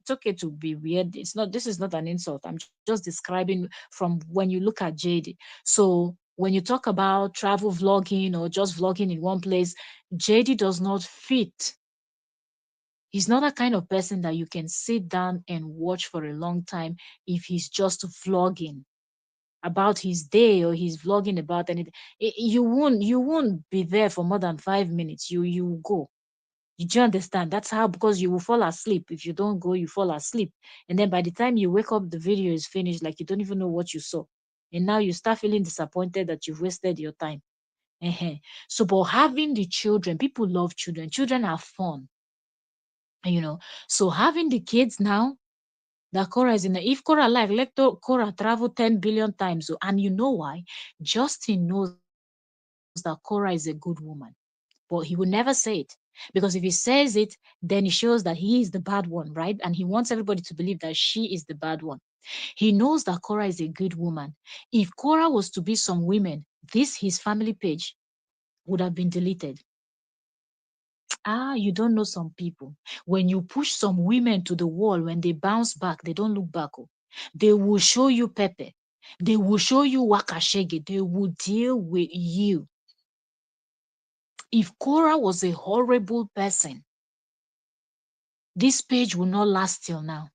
okay to be weird. It's not. This is not an insult. I'm just describing from when you look at JD. So when you talk about travel vlogging or just vlogging in one place, JD does not fit. He's not a kind of person that you can sit down and watch for a long time if he's just vlogging about his day, or he's vlogging about anything. You won't be there for more than 5 minutes. You will go. Do you understand? That's how, because you will fall asleep. If you don't go, you fall asleep. And then by the time you wake up, the video is finished. Like, you don't even know what you saw. And now you start feeling disappointed that you've wasted your time. uh So, but having the children, people love children. Children are fun, you know. So having the kids now, that Korra is in the, if Korra like, Korra travel 10 billion times. So, and you know why? Justin knows that Korra is a good woman, but he will never say it. Because if he says it, then it shows that he is the bad one, right? And he wants everybody to believe that she is the bad one. He knows that Korra is a good woman. If Korra was to be some women, this his family page would have been deleted. You don't know some people. When you push some women to the wall, when they bounce back, they don't look back. Oh. They will show you Pepe. They will show you Wakashege. They will deal with you. If Korra was a horrible person, this page will not last till now.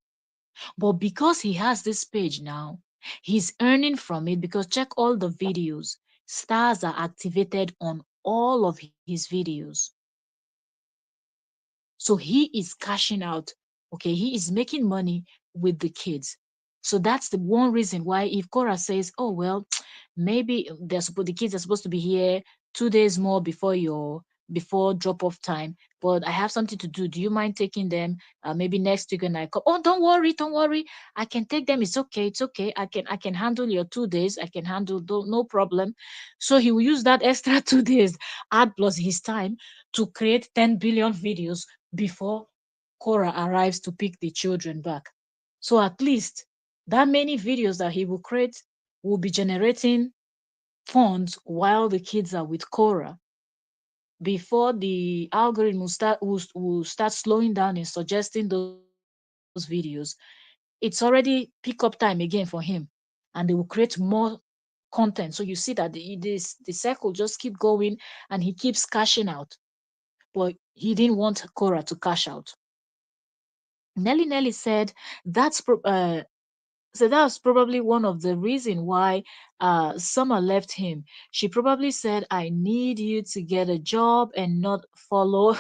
But because he has this page now, he's earning from it, because check all the videos. Stars are activated on all of his videos. So he is cashing out. Okay, he is making money with the kids. So that's the one reason why, if Cora says, "Oh well, maybe the kids are supposed to be here 2 days more before drop off time, but I have something to do. Do you mind taking them? Maybe next week when I come." "Oh, don't worry. I can take them. It's okay. It's okay. I can handle your 2 days. I can handle, no problem." So he will use that extra 2 days, add plus his time, to create 10 billion videos before Cora arrives to pick the children back. So at least that many videos that he will create will be generating funds while the kids are with Cora. Before the algorithm will start slowing down and suggesting those videos, it's already pick up time again for him, and they will create more content. So you see that the cycle just keep going, and he keeps cashing out. But he didn't want Cora to cash out. Nelly said that's so that was probably one of the reason why Summer left him. She probably said, "I need you to get a job and not follow,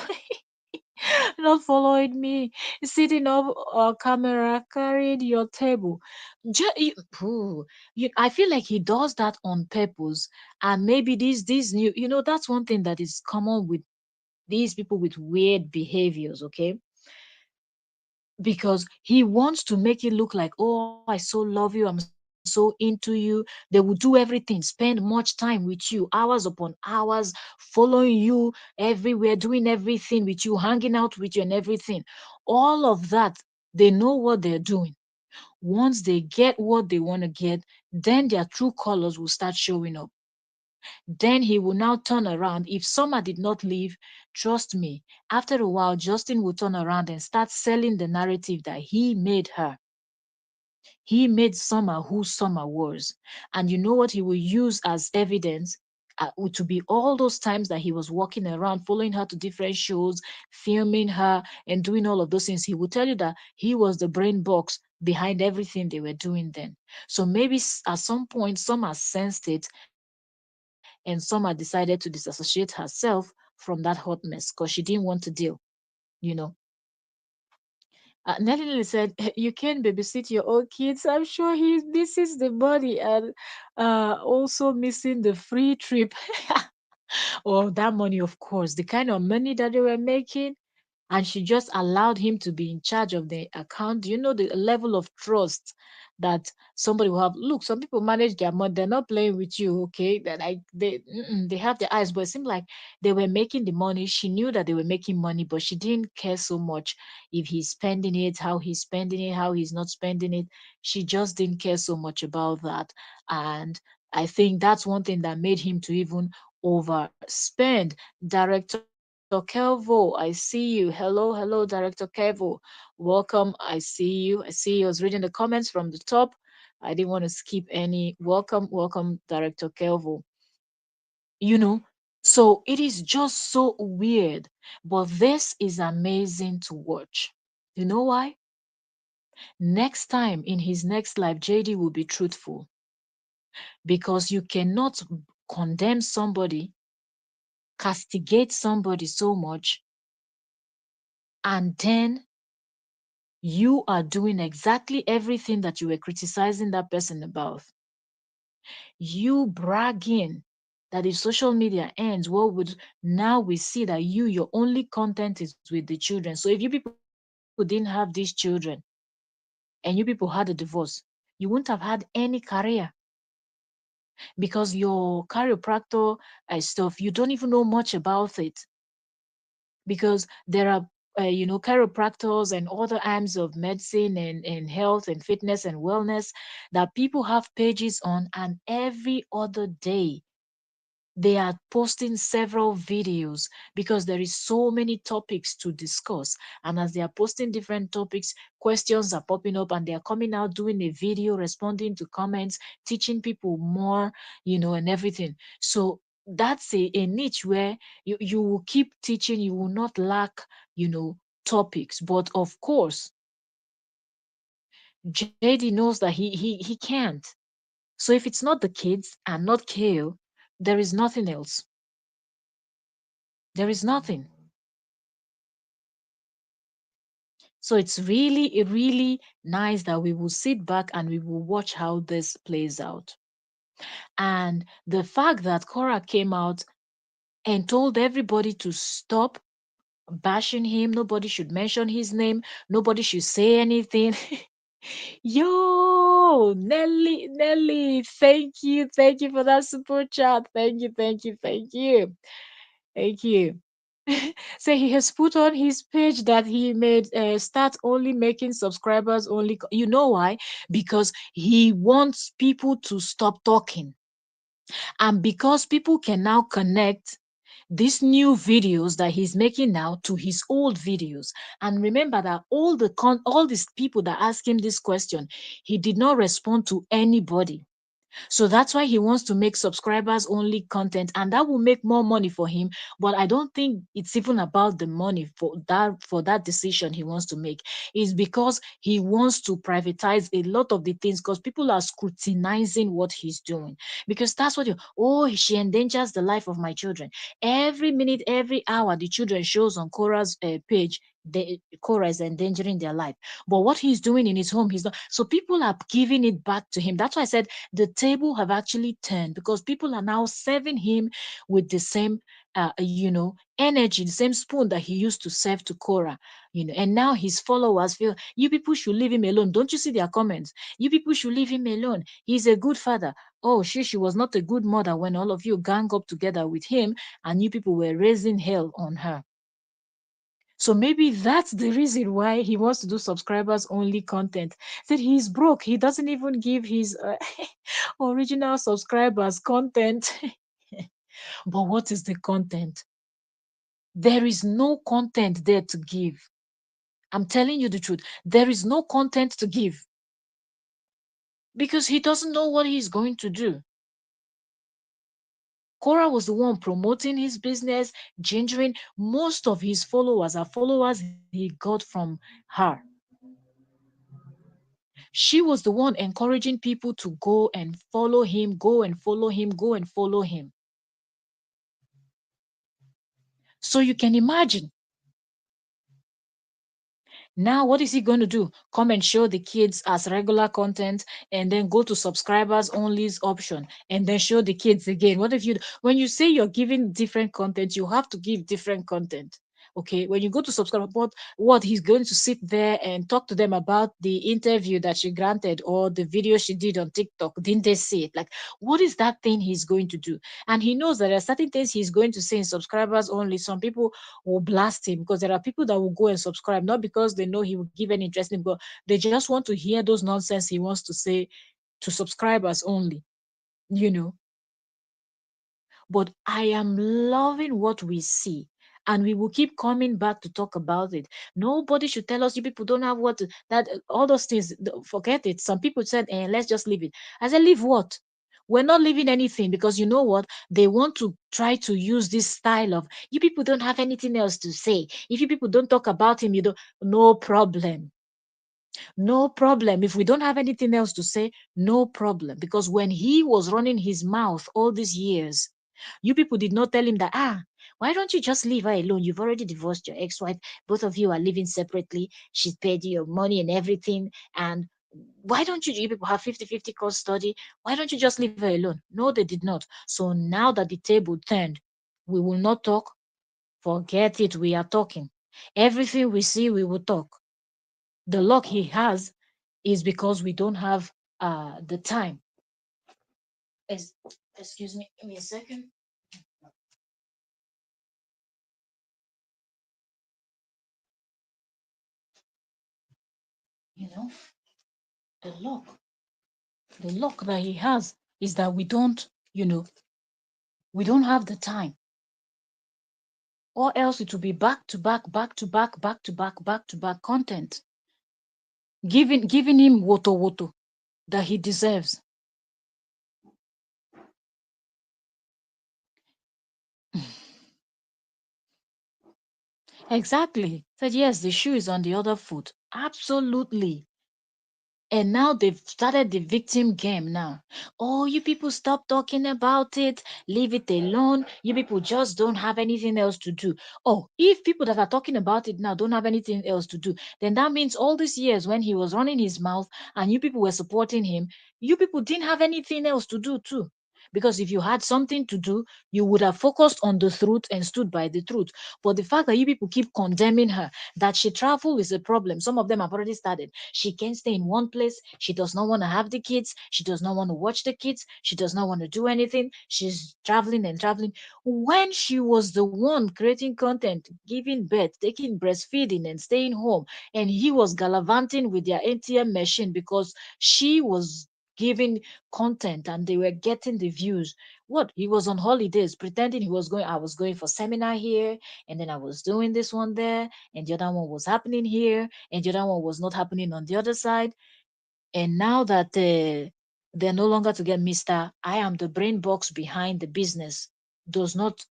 not following me, sitting up camera, carrying your table." I feel like he does that on purpose, and maybe these new, that's one thing that is common with these people with weird behaviors. Okay, because he wants to make it look like, "Oh, I so love you, I'm so into you." They will do everything, spend much time with you, hours upon hours, following you everywhere, doing everything with you, hanging out with you, and everything. All of that, they know what they're doing. Once they get what they want to get, then their true colors will start showing up. Then he will now turn around. If Summer did not leave, trust me, after a while, Justin will turn around and start selling the narrative that he made her. He made Summer who Summer was. And you know what he will use as evidence? To be all those times that he was walking around, following her to different shows, filming her, and doing all of those things. He will tell you that he was the brain box behind everything they were doing then. So maybe at some point, Summer sensed it, and Summer decided to disassociate herself from that hot mess because she didn't want to deal, you know. Nelly said, "You can babysit your own kids. I'm sure he misses the money and also missing the free trip." Or that money, of course, the kind of money that they were making, and she just allowed him to be in charge of the account. You know the level of trust that somebody will have. Look, some people manage their money; they're not playing with you, okay? That they have their eyes, but it seemed like they were making the money. She knew that they were making money, but she didn't care so much if he's spending it, how he's spending it, how he's not spending it. She just didn't care so much about that, and I think that's one thing that made him to even overspend. Director Kelvo, I see you. Hello, hello, Director Kelvo. Welcome. I see you. I was reading the comments from the top. I didn't want to skip any. Welcome, welcome, Director Kelvo. You know, so it is just so weird, but this is amazing to watch. You know why? Next time in his next life, JD will be truthful because you cannot condemn somebody, castigate somebody so much, and then you are doing exactly everything that you were criticizing that person about. You bragging that if social media ends, what would now we see that your only content is with the children. So if you people didn't have these children and you people had a divorce, you wouldn't have had any career because your chiropractor stuff, you don't even know much about it because there are chiropractors and other arms of medicine and health and fitness and wellness that people have pages on, and every other day they are posting several videos because there is so many topics to discuss, and as they are posting different topics, questions are popping up and they are coming out doing a video responding to comments, teaching people more, and everything. So that's a niche where you will keep teaching, you will not lack topics. But of course, JD knows that he can't. So if it's not the kids and not Kale, there is nothing else. There is nothing. So it's really nice that we will sit back and we will watch how this plays out. And the fact that Korra came out and told everybody to stop bashing him, nobody should mention his name, nobody should say anything. Yo, Nelly, thank you for that super chat. Thank you. Thank you. So he has put on his page that he made start only making subscribers only. You know why? Because he wants people to stop talking, and because people can now connect these new videos that he's making now to his old videos. And remember that all these people that ask him this question, he did not respond to anybody. So that's why he wants to make subscribers only content, and that will make more money for him. But I don't think it's even about the money for that decision he wants to make. It's because he wants to privatize a lot of the things because people are scrutinizing what he's doing. Because that's what she endangers the life of my children. Every minute, every hour, the children shows on Korra's page. Korra is endangering their life. But what he's doing in his home, he's not. So people are giving it back to him. That's why I said the table have actually turned because people are now serving him with the same energy, the same spoon that he used to serve to Korra. And now his followers feel you people should leave him alone. Don't you see their comments? You people should leave him alone. He's a good father. Oh, she was not a good mother when all of you gang up together with him and you people were raising hell on her. So maybe that's the reason why he wants to do subscribers only content. That he's broke. He doesn't even give his original subscribers content. But what is the content? There is no content there to give. I'm telling you the truth. There is no content to give because he doesn't know what he's going to do. Korra was the one promoting his business, gingering. Most of his followers are followers he got from her. She was the one encouraging people to go and follow him, go and follow him, go and follow him. So you can imagine Now, what is he going to do? Come and show the kids as regular content and then go to subscribers only's option and then show the kids again. What if you, when you say you're giving different content, you have to give different content. Okay, when you go to subscribe, what he's going to sit there and talk to them about the interview that she granted or the video she did on TikTok. Didn't they see it? Like, what is that thing he's going to do? And he knows that there are certain things he's going to say in subscribers only. Some people will blast him because there are people that will go and subscribe, not because they know he will give an interesting, but they just want to hear those nonsense he wants to say to subscribers only, you know. But I am loving what we see. And we will keep coming back to talk about it. Nobody should tell us you people don't have what to, that all those things. Forget it. Some people said, let's just leave it. I said, leave what? We're not leaving anything because you know what? They want to try to use this style of you people don't have anything else to say. If you people don't talk about him, you don't. No problem. No problem. If we don't have anything else to say, no problem. Because when he was running his mouth all these years, you people did not tell him that, why don't you just leave her alone? You've already divorced your ex-wife. Both of you are living separately. She's paid you your money and everything. And why don't you people have 50-50 cost study? Why don't you just leave her alone? No, they did not. So now that the table turned, we will not talk. Forget it. We are talking. Everything we see, we will talk. The luck he has is because we don't have the time. Ex- Excuse me, give me a second. You know, the luck, the luck that he has is that we don't, we don't have the time, or else it will be back to back, back to back, back to back, back to back content, giving him woto woto that he deserves. Exactly. Said yes, the shoe is on the other foot. Absolutely. And now they've started the victim game now. Oh, you people stop talking about it. Leave it alone. You people just don't have anything else to do. Oh, if people that are talking about it now don't have anything else to do, then that means all these years when he was running his mouth and you people were supporting him, you people didn't have anything else to do too. Because if you had something to do, you would have focused on the truth and stood by the truth. But the fact that you people keep condemning her, that she travel is a problem. Some of them have already started. She can't stay in one place. She does not want to have the kids. She does not want to watch the kids. She does not want to do anything. She's traveling and traveling. When she was the one creating content, giving birth, taking breastfeeding, and staying home, and he was gallivanting with their ATM machine because she was giving content and they were getting the views. What? He was on holidays pretending he was going, I was going for seminar here, and then I was doing this one there, and the other one was happening here, and the other one was not happening on the other side. And now that they're no longer to get Mr. I am the brain box behind the business, does not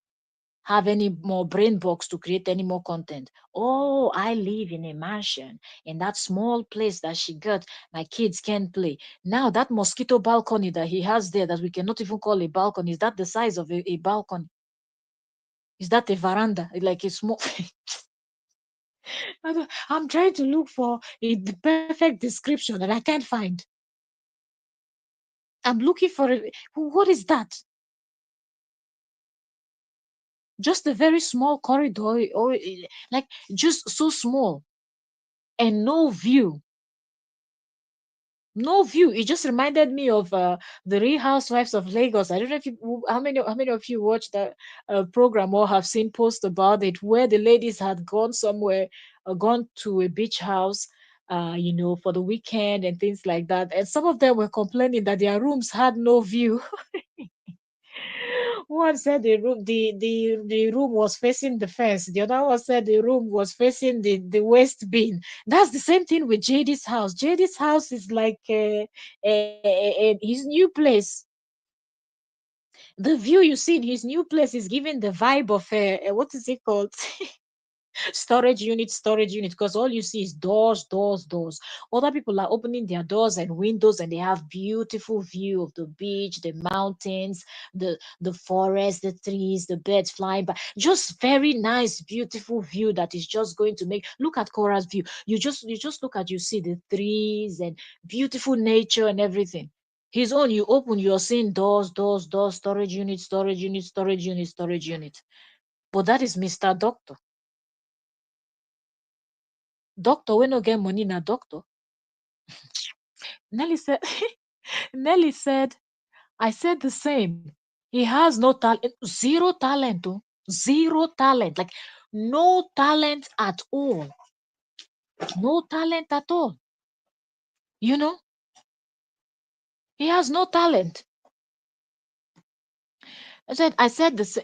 have any more brain box to create any more content. Oh, I live in a mansion. In that small place that she got, my kids can play. Now that mosquito balcony that he has there that we cannot even call a balcony, is that the size of a balcony? Is that a veranda? Like a small I'm trying to look for the perfect description and I can't find. I'm looking for it. What is that? Just a very small corridor, or like just so small and no view. No view. It just reminded me of the Real Housewives of Lagos. I don't know if you, how many of you watched that program or have seen posts about it, where the ladies had gone somewhere, gone to a beach house, for the weekend and things like that. And some of them were complaining that their rooms had no view. One said the room was facing the fence. The other one said the room was facing the waste bin. That's the same thing with JD's house. JD's house is like his new place. The view you see in his new place is giving the vibe of what is it called? storage unit, because all you see is doors, doors, doors. Other people are opening their doors and windows, and they have beautiful view of the beach, the mountains, the forest, the trees, the birds flying by. Just very nice, beautiful view that is just going to make. Look at Cora's view. You just look at, you see the trees and beautiful nature and everything. His own, you open, you're seeing doors, doors, doors, storage unit, storage unit, storage unit, storage unit. But that is Mr. Doctor. Doctor, we no get money na doctor. Nelly said, Nelly said, I said the same. He has no talent, zero talent, oh, zero talent, like no talent at all, no talent at all. You know, he has no talent. I said the same.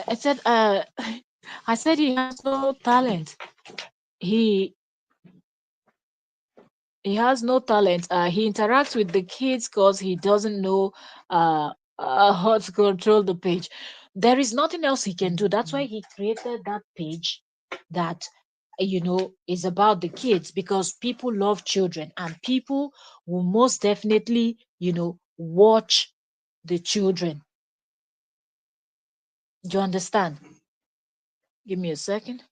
I said, I said he has no talent. He he has no talent. He interacts with the kids because he doesn't know uh, how to control the page. There is nothing else he can do. That's why he created that page that is about the kids, because people love children and people will most definitely watch the children. Do you understand? Give me a second.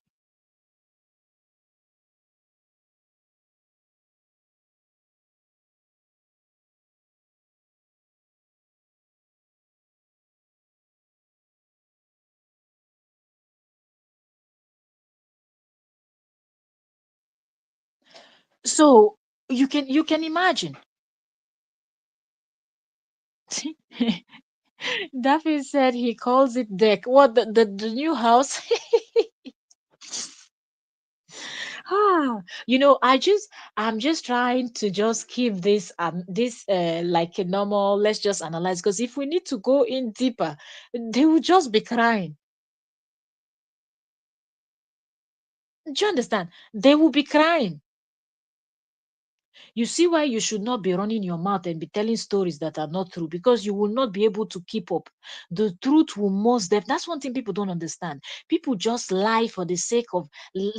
So you can imagine. Daffy said he calls it deck. What, the new house? I'm just trying to just keep this like a normal. Let's just analyze, because if we need to go in deeper, they will just be crying. Do you understand? They will be crying. You see why you should not be running your mouth and be telling stories that are not true, because you will not be able to keep up. The truth will that's one thing people don't understand. People just lie for the sake of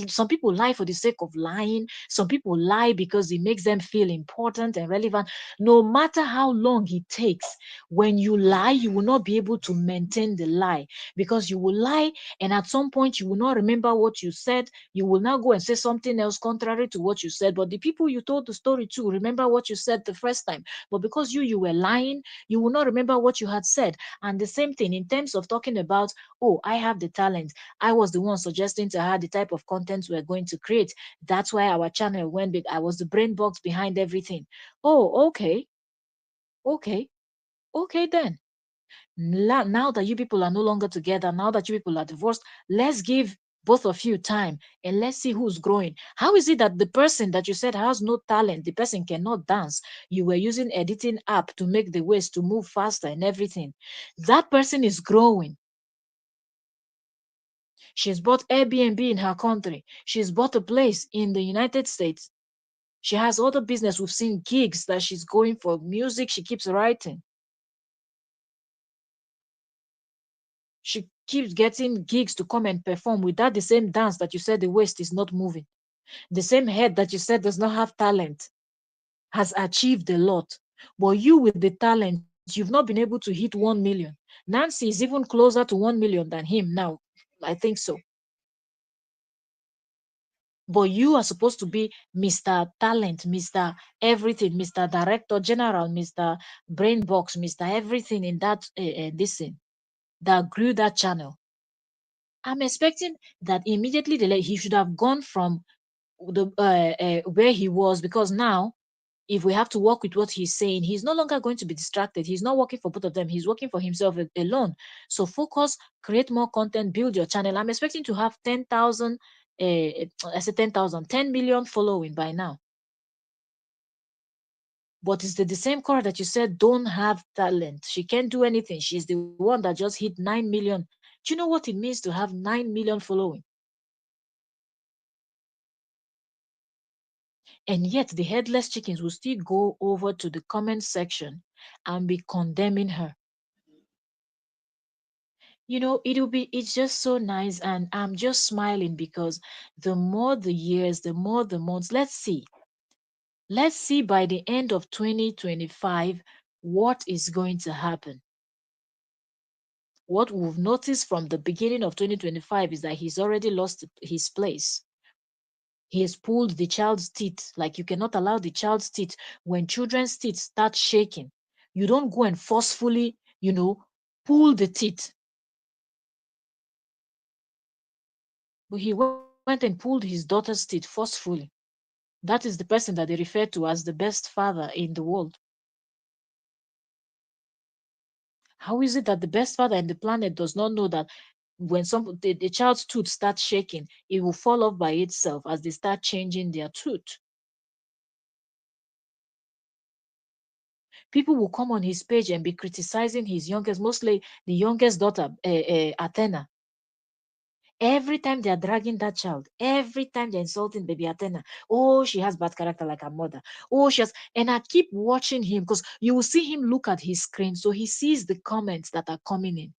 some people lie for the sake of lying. Some people lie because it makes them feel important and relevant. No matter how long it takes, when you lie, you will not be able to maintain the lie, because you will lie and at some point you will not remember what you said. You will now go and say something else contrary to what you said, but the people you told the story to remember what you said the first time. But because you were lying, you will not remember what you had said. And the same thing in terms of talking about, oh, I have the talent, I was the one suggesting to her the type of content we're going to create. That's why our channel went big. I was the brain box behind everything. Oh, okay. Okay. Okay, then. Now that you people are no longer together, now that you people are divorced, let's give both of you time and let's see who's growing. How is it that the person that you said has no talent, the person cannot dance, you were using editing app to make the waist to move faster and everything? That person is growing. She's bought Airbnb in her country. She's bought a place in the United States. She has other business. We've seen gigs that she's going for. Music, she keeps writing. She keeps getting gigs to come and perform with that the same dance that you said the waist is not moving. The same head that you said does not have talent has achieved a lot. But you with the talent, you've not been able to hit 1 million. Nancy is even closer to 1 million than him now. I think so. But you are supposed to be Mr. Talent, Mr. Everything, Mr. Director General, Mr. Brainbox, Mr. Everything in that this thing that grew that channel. I'm expecting that immediately he should have gone from the where he was, because now if we have to work with what he's saying, he's no longer going to be distracted. He's not working for both of them. He's working for himself alone. So focus, create more content, build your channel. I'm expecting to have 10,000, I said 10,000, 10 million following by now. But it's the same Korra that you said don't have talent. She can't do anything. She's the one that just hit 9 million. Do you know what it means to have 9 million following? And yet the headless chickens will still go over to the comment section and be condemning her. It's just so nice, and I'm just smiling because the more the years, the more the months. Let's see by the end of 2025 what is going to happen. What we've noticed from the beginning of 2025 is that he's already lost his place. He has pulled the child's teeth. Like, you cannot allow the child's teeth. When children's teeth start shaking, you don't go and forcefully, pull the teeth. But he went and pulled his daughter's teeth forcefully. That is the person that they refer to as the best father in the world. How is it that the best father in the planet does not know that when the child's tooth starts shaking, it will fall off by itself as they start changing their tooth? People will come on his page and be criticizing his youngest, mostly the youngest daughter, Athena. Every time they are dragging that child, every time they're insulting baby Athena, oh, she has bad character like her mother. Oh, she has, and I keep watching him because you will see him look at his screen. So he sees the comments that are coming in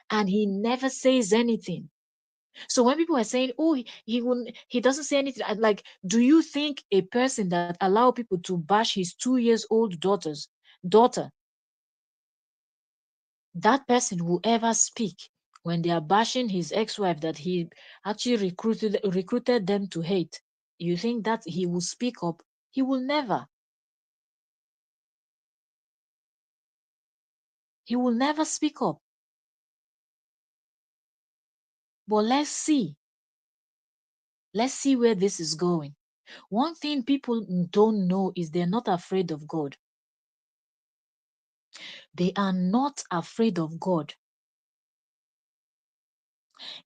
and he never says anything. So when people are saying, "Oh, he doesn't say anything," I'm like, do you think a person that allow people to bash his 2 years old daughter, that person will ever speak when they are bashing his ex-wife that he actually recruited them to hate? You think that he will speak up? He will never. He will never speak up. But let's see where this is going. One thing people don't know is they're not afraid of God. They are not afraid of God.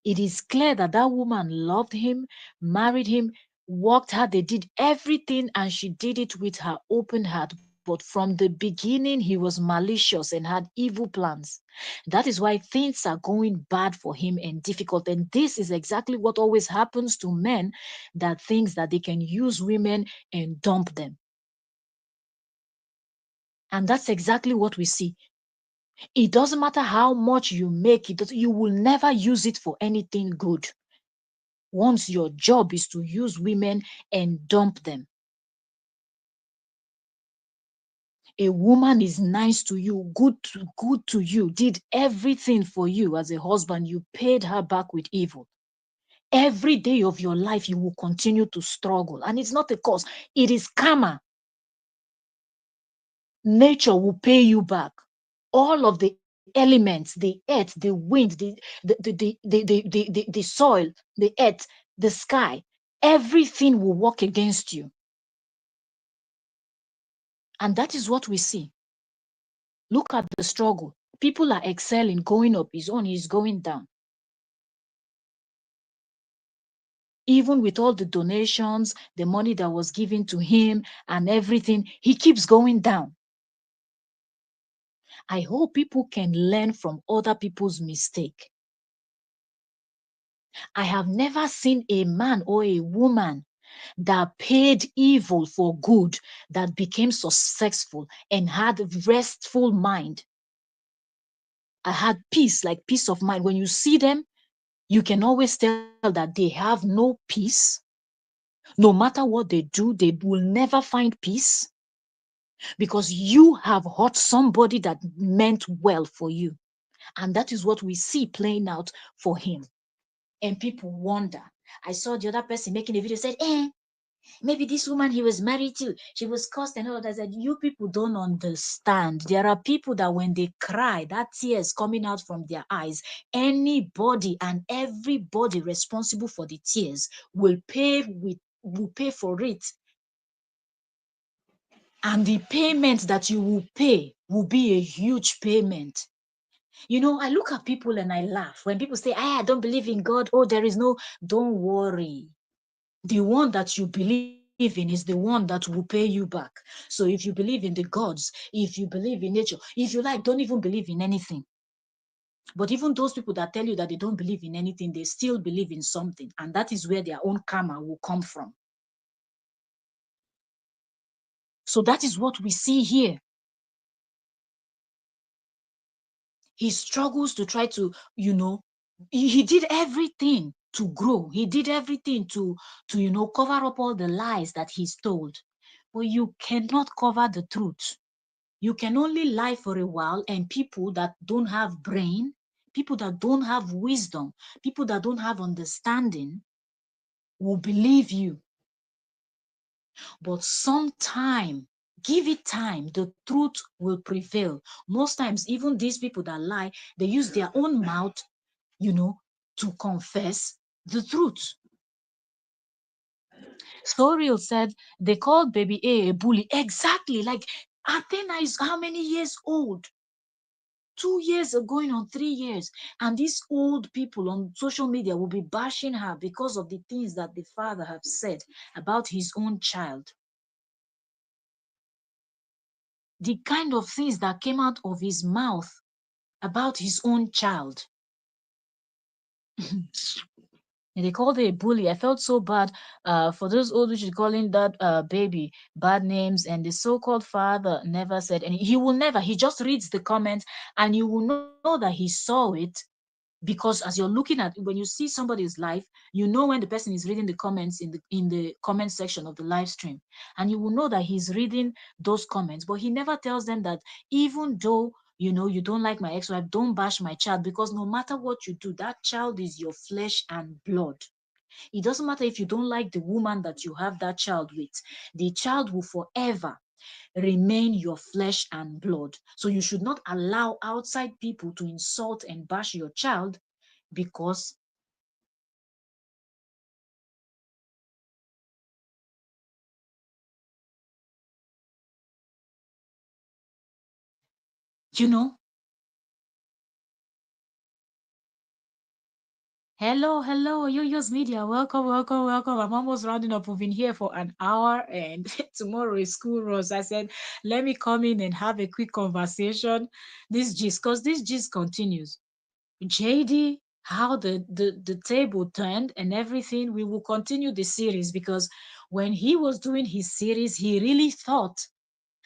It is clear that that woman loved him, married him, worked hard. They did everything, and she did it with her open heart. But from the beginning, he was malicious and had evil plans. That is why things are going bad for him and difficult. And this is exactly what always happens to men that thinks that they can use women and dump them. And that's exactly what we see. It doesn't matter how much you make, you will never use it for anything good. Once your job is to use women and dump them. A woman is nice to you, good to you, did everything for you as a husband. You paid her back with evil. Every day of your life, you will continue to struggle. And it's not a cause, it is karma. Nature will pay you back. All of the elements, the earth, the wind, the soil, the earth, the sky, everything will work against you. And that is what we see. Look at the struggle. People are excelling, going up. His own is going down. Even with all the donations, the money that was given to him and everything, he keeps going down. I hope people can learn from other people's mistake. I have never seen a man or a woman that paid evil for good, that became successful and had a restful mind. I had peace, like peace of mind. When you see them, you can always tell that they have no peace. No matter what they do, they will never find peace because you have hurt somebody that meant well for you. And that is what we see playing out for him. And people wonder. I saw the other person making a video, said, maybe this woman he was married to, she was cursed and all that. I said, you people don't understand. There are people that when they cry, that tears coming out from their eyes, anybody and everybody responsible for the tears will pay for it. And the payment that you will pay will be a huge payment. I look at people and I laugh. When people say, I don't believe in God, oh, there is no, don't worry. The one that you believe in is the one that will pay you back. So if you believe in the gods, if you believe in nature, if you like, don't even believe in anything. But even those people that tell you that they don't believe in anything, they still believe in something. And that is where their own karma will come from. So that is what we see here. He struggles to try to, he did everything to grow. He did everything to, cover up all the lies that he's told. But you cannot cover the truth. You can only lie for a while, and people that don't have brain, people that don't have wisdom, people that don't have understanding will believe you. But sometime, give it time, the truth will prevail. Most times, even these people that lie, they use their own mouth, you know, to confess the truth. Storeal said they called baby A bully. Exactly. Like Athena is how many years old? 2 years are going on 3 years. And these old people on social media will be bashing her because of the things that the father have said about his own child. The kind of things that came out of his mouth about his own child. They called it a bully. I felt so bad for those old which is calling that baby bad names, and the so-called father never said any. He will never. He just reads the comments, and you will know that he saw it because as you're looking at when you see somebody's life, you know when the person is reading the comments in the comment section of the live stream, and you will know that he's reading those comments. But he never tells them that even though you don't like my ex-wife, don't bash my child, because no matter what you do, that child is your flesh and blood. It doesn't matter if you don't like the woman that you have that child with, the child will forever remain your flesh and blood. So you should not allow outside people to insult and bash your child because, you know, hello, Yo-Yo's Media. Welcome, welcome, welcome. I'm almost rounding up. We've been here for an hour and tomorrow is school runs. I said, let me come in and have a quick conversation. Because this gist continues. JD, how the table turned and everything, we will continue the series because when he was doing his series, he really thought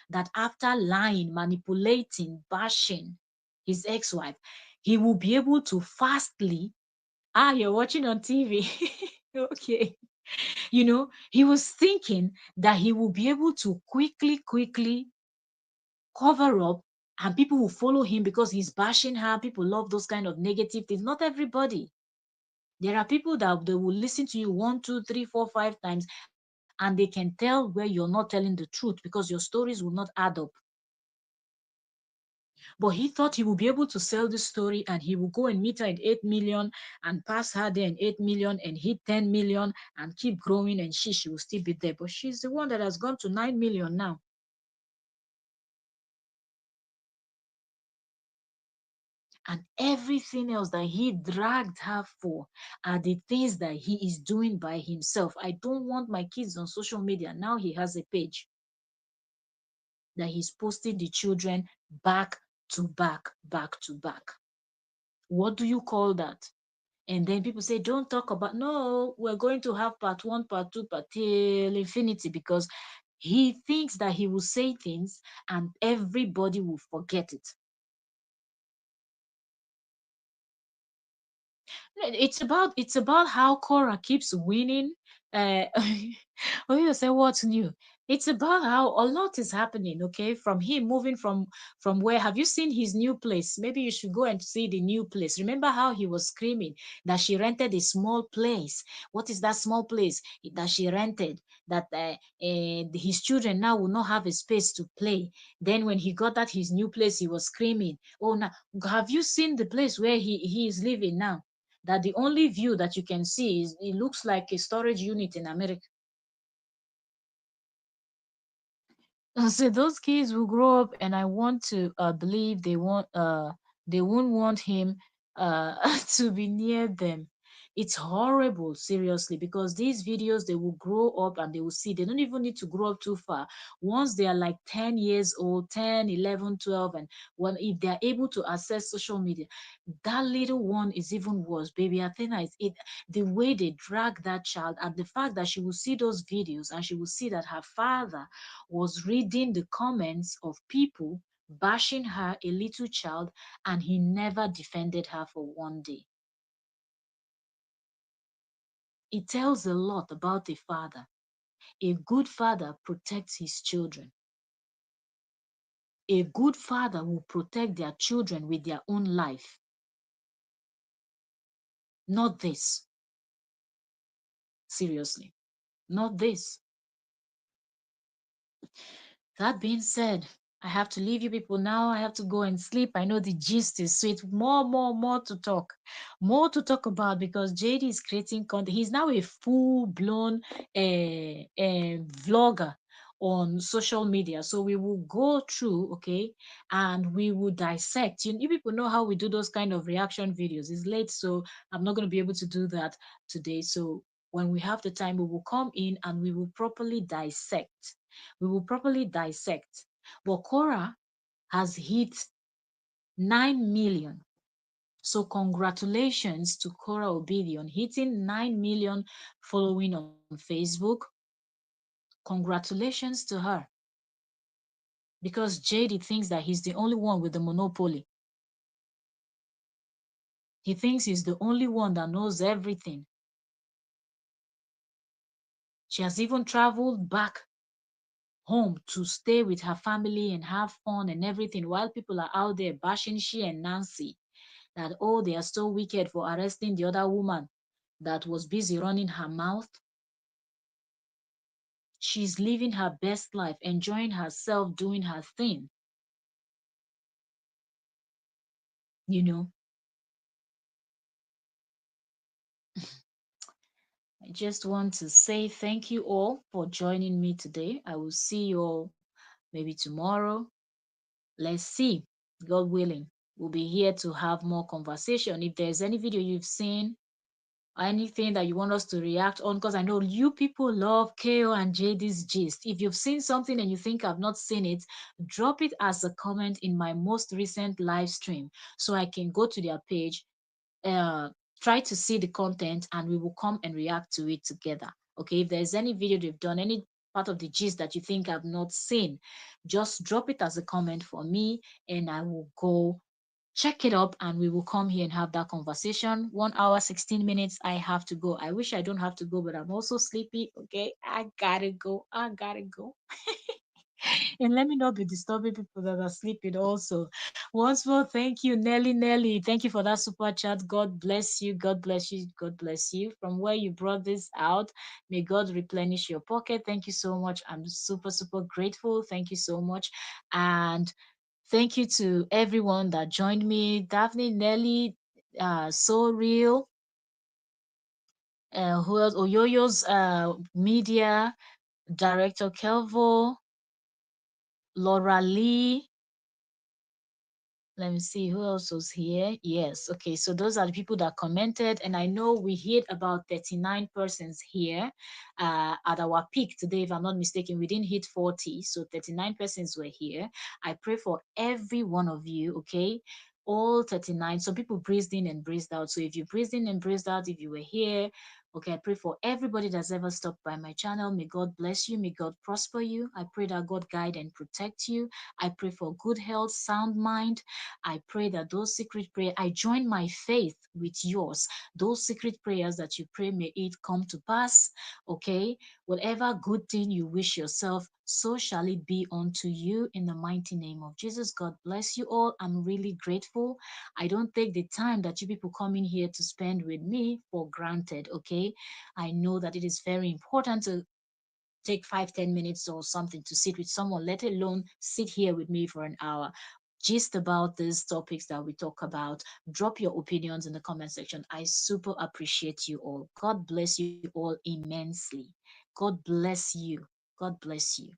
that after lying, manipulating, bashing his ex-wife, he will be able to fastly. You're watching on TV. Okay. He was thinking that he will be able to quickly cover up and people will follow him because he's bashing her. People love those kind of negative things. Not everybody. There are people that they will listen to you one, two, three, four, 5 times, and they can tell where you're not telling the truth because your stories will not add up. But he thought he would be able to sell this story and he will go and meet her in 8 million and pass her there in 8 million and hit 10 million and keep growing, and she will still be there. But she's the one that has gone to 9 million now. And everything else that he dragged her for are the things that he is doing by himself. I don't want my kids on social media. Now he has a page that he's posting the children back to back, back to back. What do you call that? And then people say, don't talk about, no, we're going to have part one, part two, part till infinity, because he thinks that he will say things and everybody will forget it. It's about how Korra keeps winning. Oh, you say what's new? It's about how a lot is happening. Okay, from him moving from where have you seen his new place? Maybe you should go and see the new place. Remember how he was screaming that she rented a small place? What is that small place that she rented? That his children now will not have a space to play. Then when he got at his new place, he was screaming. Oh, now have you seen the place where he is living now? That the only view that you can see is it looks like a storage unit in America. So those kids will grow up, and I want to believe they won't want him to be near them. It's horrible, seriously, because these videos they will grow up and they will see. They don't even need to grow up too far. Once they are like 10 years old, 10, 11, 12, and when if they are able to access social media, that little one is even worse. Baby Athena is it the way they drag that child, and the fact that she will see those videos and she will see that her father was reading the comments of people bashing her, a little child, and he never defended her for one day. It tells a lot about a father. A good father protects his children. A good father will protect their children with their own life. Not this. Seriously. Not this. That being said, I have to leave you people now. I have to go and sleep. I know the gist is sweet. More to talk. More to talk about because JD is creating content. He's now a full-blown vlogger on social media. So we will go through, okay, and we will dissect. You people know how we do those kind of reaction videos. It's late, so I'm not going to be able to do that today. So when we have the time, we will come in and we will properly dissect. We will properly dissect. But Korra has hit 9 million. So congratulations to Kora Obidi on hitting 9 million following on Facebook. Congratulations to her. Because JD thinks that he's the only one with the monopoly. He thinks he's the only one that knows everything. She has even traveled back home to stay with her family and have fun and everything while people are out there bashing she and Nancy that, oh, they are so wicked for arresting the other woman that was busy running her mouth. She's living her best life, enjoying herself, doing her thing. You know, I just want to say thank you all for joining me today. I will see you all maybe tomorrow. Let's see, God willing. We'll be here to have more conversation. If there's any video you've seen, anything that you want us to react on, because I know you people love KO and JD's gist. If you've seen something and you think I've not seen it, drop it as a comment in my most recent live stream so I can go to their page, uh, try to see the content, and we will come and react to it together. Okay, if there's any video they've done, any part of the gist that you think I've not seen, just drop it as a comment for me and I will go check it up and we will come here and have that conversation. 1 hour 16 minutes. I have to go. I wish I don't have to go, but I'm also sleepy. Okay, I gotta go. And let me not be disturbing people that are sleeping also. Once more, thank you, Nelly. Thank you for that super chat. God bless you. God bless you. God bless you. From where you brought this out, may God replenish your pocket. Thank you so much. I'm super grateful. Thank you so much. And thank you to everyone that joined me. Daphne, Nelly, So Real, who else? Oyoyo's media director Kelvo, Laura Lee. Let me see who else was here. Yes, okay. So those are the people that commented, and I know we hit about 39 persons here at our peak today. If I'm not mistaken, we didn't hit 40, so 39 persons were here. I pray for every one of you. Okay, all 39. Some people breathed in and breathed out. So if you breathed in and breathed out, if you were here, okay, I pray for everybody that's ever stopped by my channel. May God bless you. May God prosper you. I pray that God guide and protect you. I pray for good health, sound mind. I pray that those secret prayers, I join my faith with yours. Those secret prayers that you pray, may it come to pass. Okay? Whatever good thing you wish yourself, so shall it be unto you in the mighty name of Jesus. God bless you all. I'm really grateful. I don't take the time that you people come in here to spend with me for granted. Okay? I know that it is very important to take 5-10 minutes or something to sit with someone, let alone sit here with me for an hour. Just about these topics that we talk about. Drop your opinions in the comment section. I super appreciate you all. God bless you all immensely. God bless you. God bless you.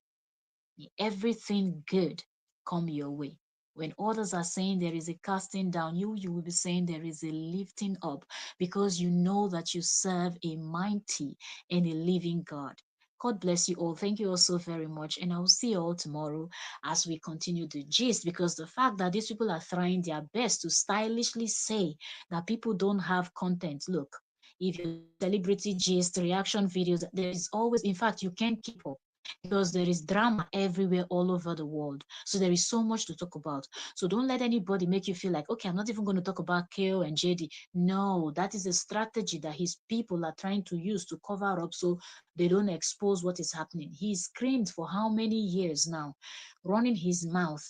May everything good come your way. When others are saying there is a casting down, you will be saying there is a lifting up because you know that you serve a mighty and a living God. God bless you all. Thank you all so very much. And I will see you all tomorrow as we continue the gist, because the fact that these people are trying their best to stylishly say that people don't have content. Look, if you're doing celebrity gist, reaction videos, there is always, in fact, you can't keep up. because there is drama everywhere all over the world. So there is so much to talk about. So don't let anybody make you feel like, okay, I'm not even going to talk about KO and JD. No, that is a strategy that his people are trying to use to cover up so they don't expose what is happening. He screamed for how many years now, running his mouth.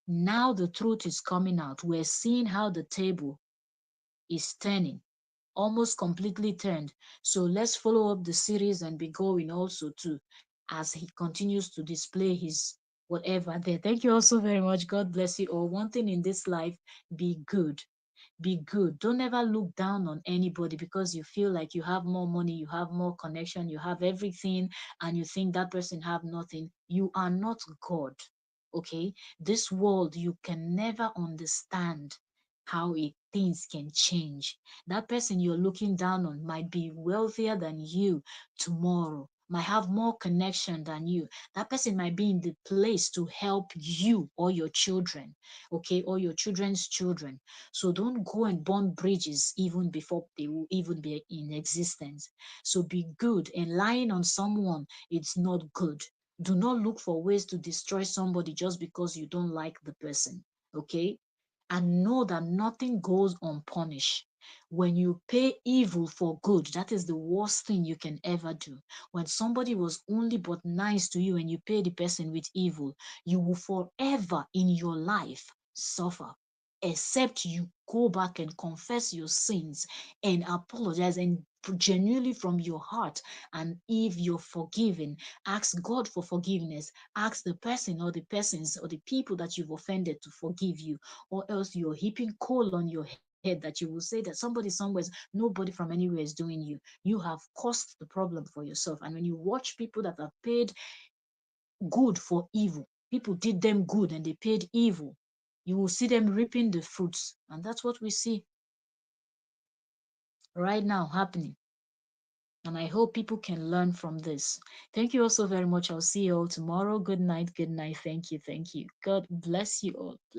Now the truth is coming out. We're seeing how the table is turning, almost completely turned. So let's follow up the series and be going also too, as he continues to display his whatever there. Thank you also very much. God bless you all. One thing in this life, be good. Be good. Don't ever look down on anybody because you feel like you have more money, you have more connection, you have everything, and you think that person have nothing. You are not God. Okay? This world, you can never understand how things can change. That person you're looking down on might be wealthier than you tomorrow, might have more connection than you. That person might be in the place to help you or your children, okay, or your children's children. So don't go and burn bridges even before they will even be in existence. So be good, and lying on someone, it's not good. Do not look for ways to destroy somebody just because you don't like the person, okay? And know that nothing goes unpunished. When you pay evil for good, that is the worst thing you can ever do. When somebody was only but nice to you and you pay the person with evil, you will forever in your life suffer, except you go back and confess your sins and apologize and genuinely from your heart. And if you're forgiven, ask God for forgiveness. Ask the person or the persons or the people that you've offended to forgive you, or else you're heaping coal on your head that you will say that somebody somewhere, nobody from anywhere is doing you. You have caused the problem for yourself. And when you watch people that are paid good for evil, people did them good and they paid evil, you will see them reaping the fruits. And that's what we see right now happening. And I hope people can learn from this. Thank you all so very much. I'll see you all tomorrow. Good night. Good night. Thank you. Thank you. God bless you all.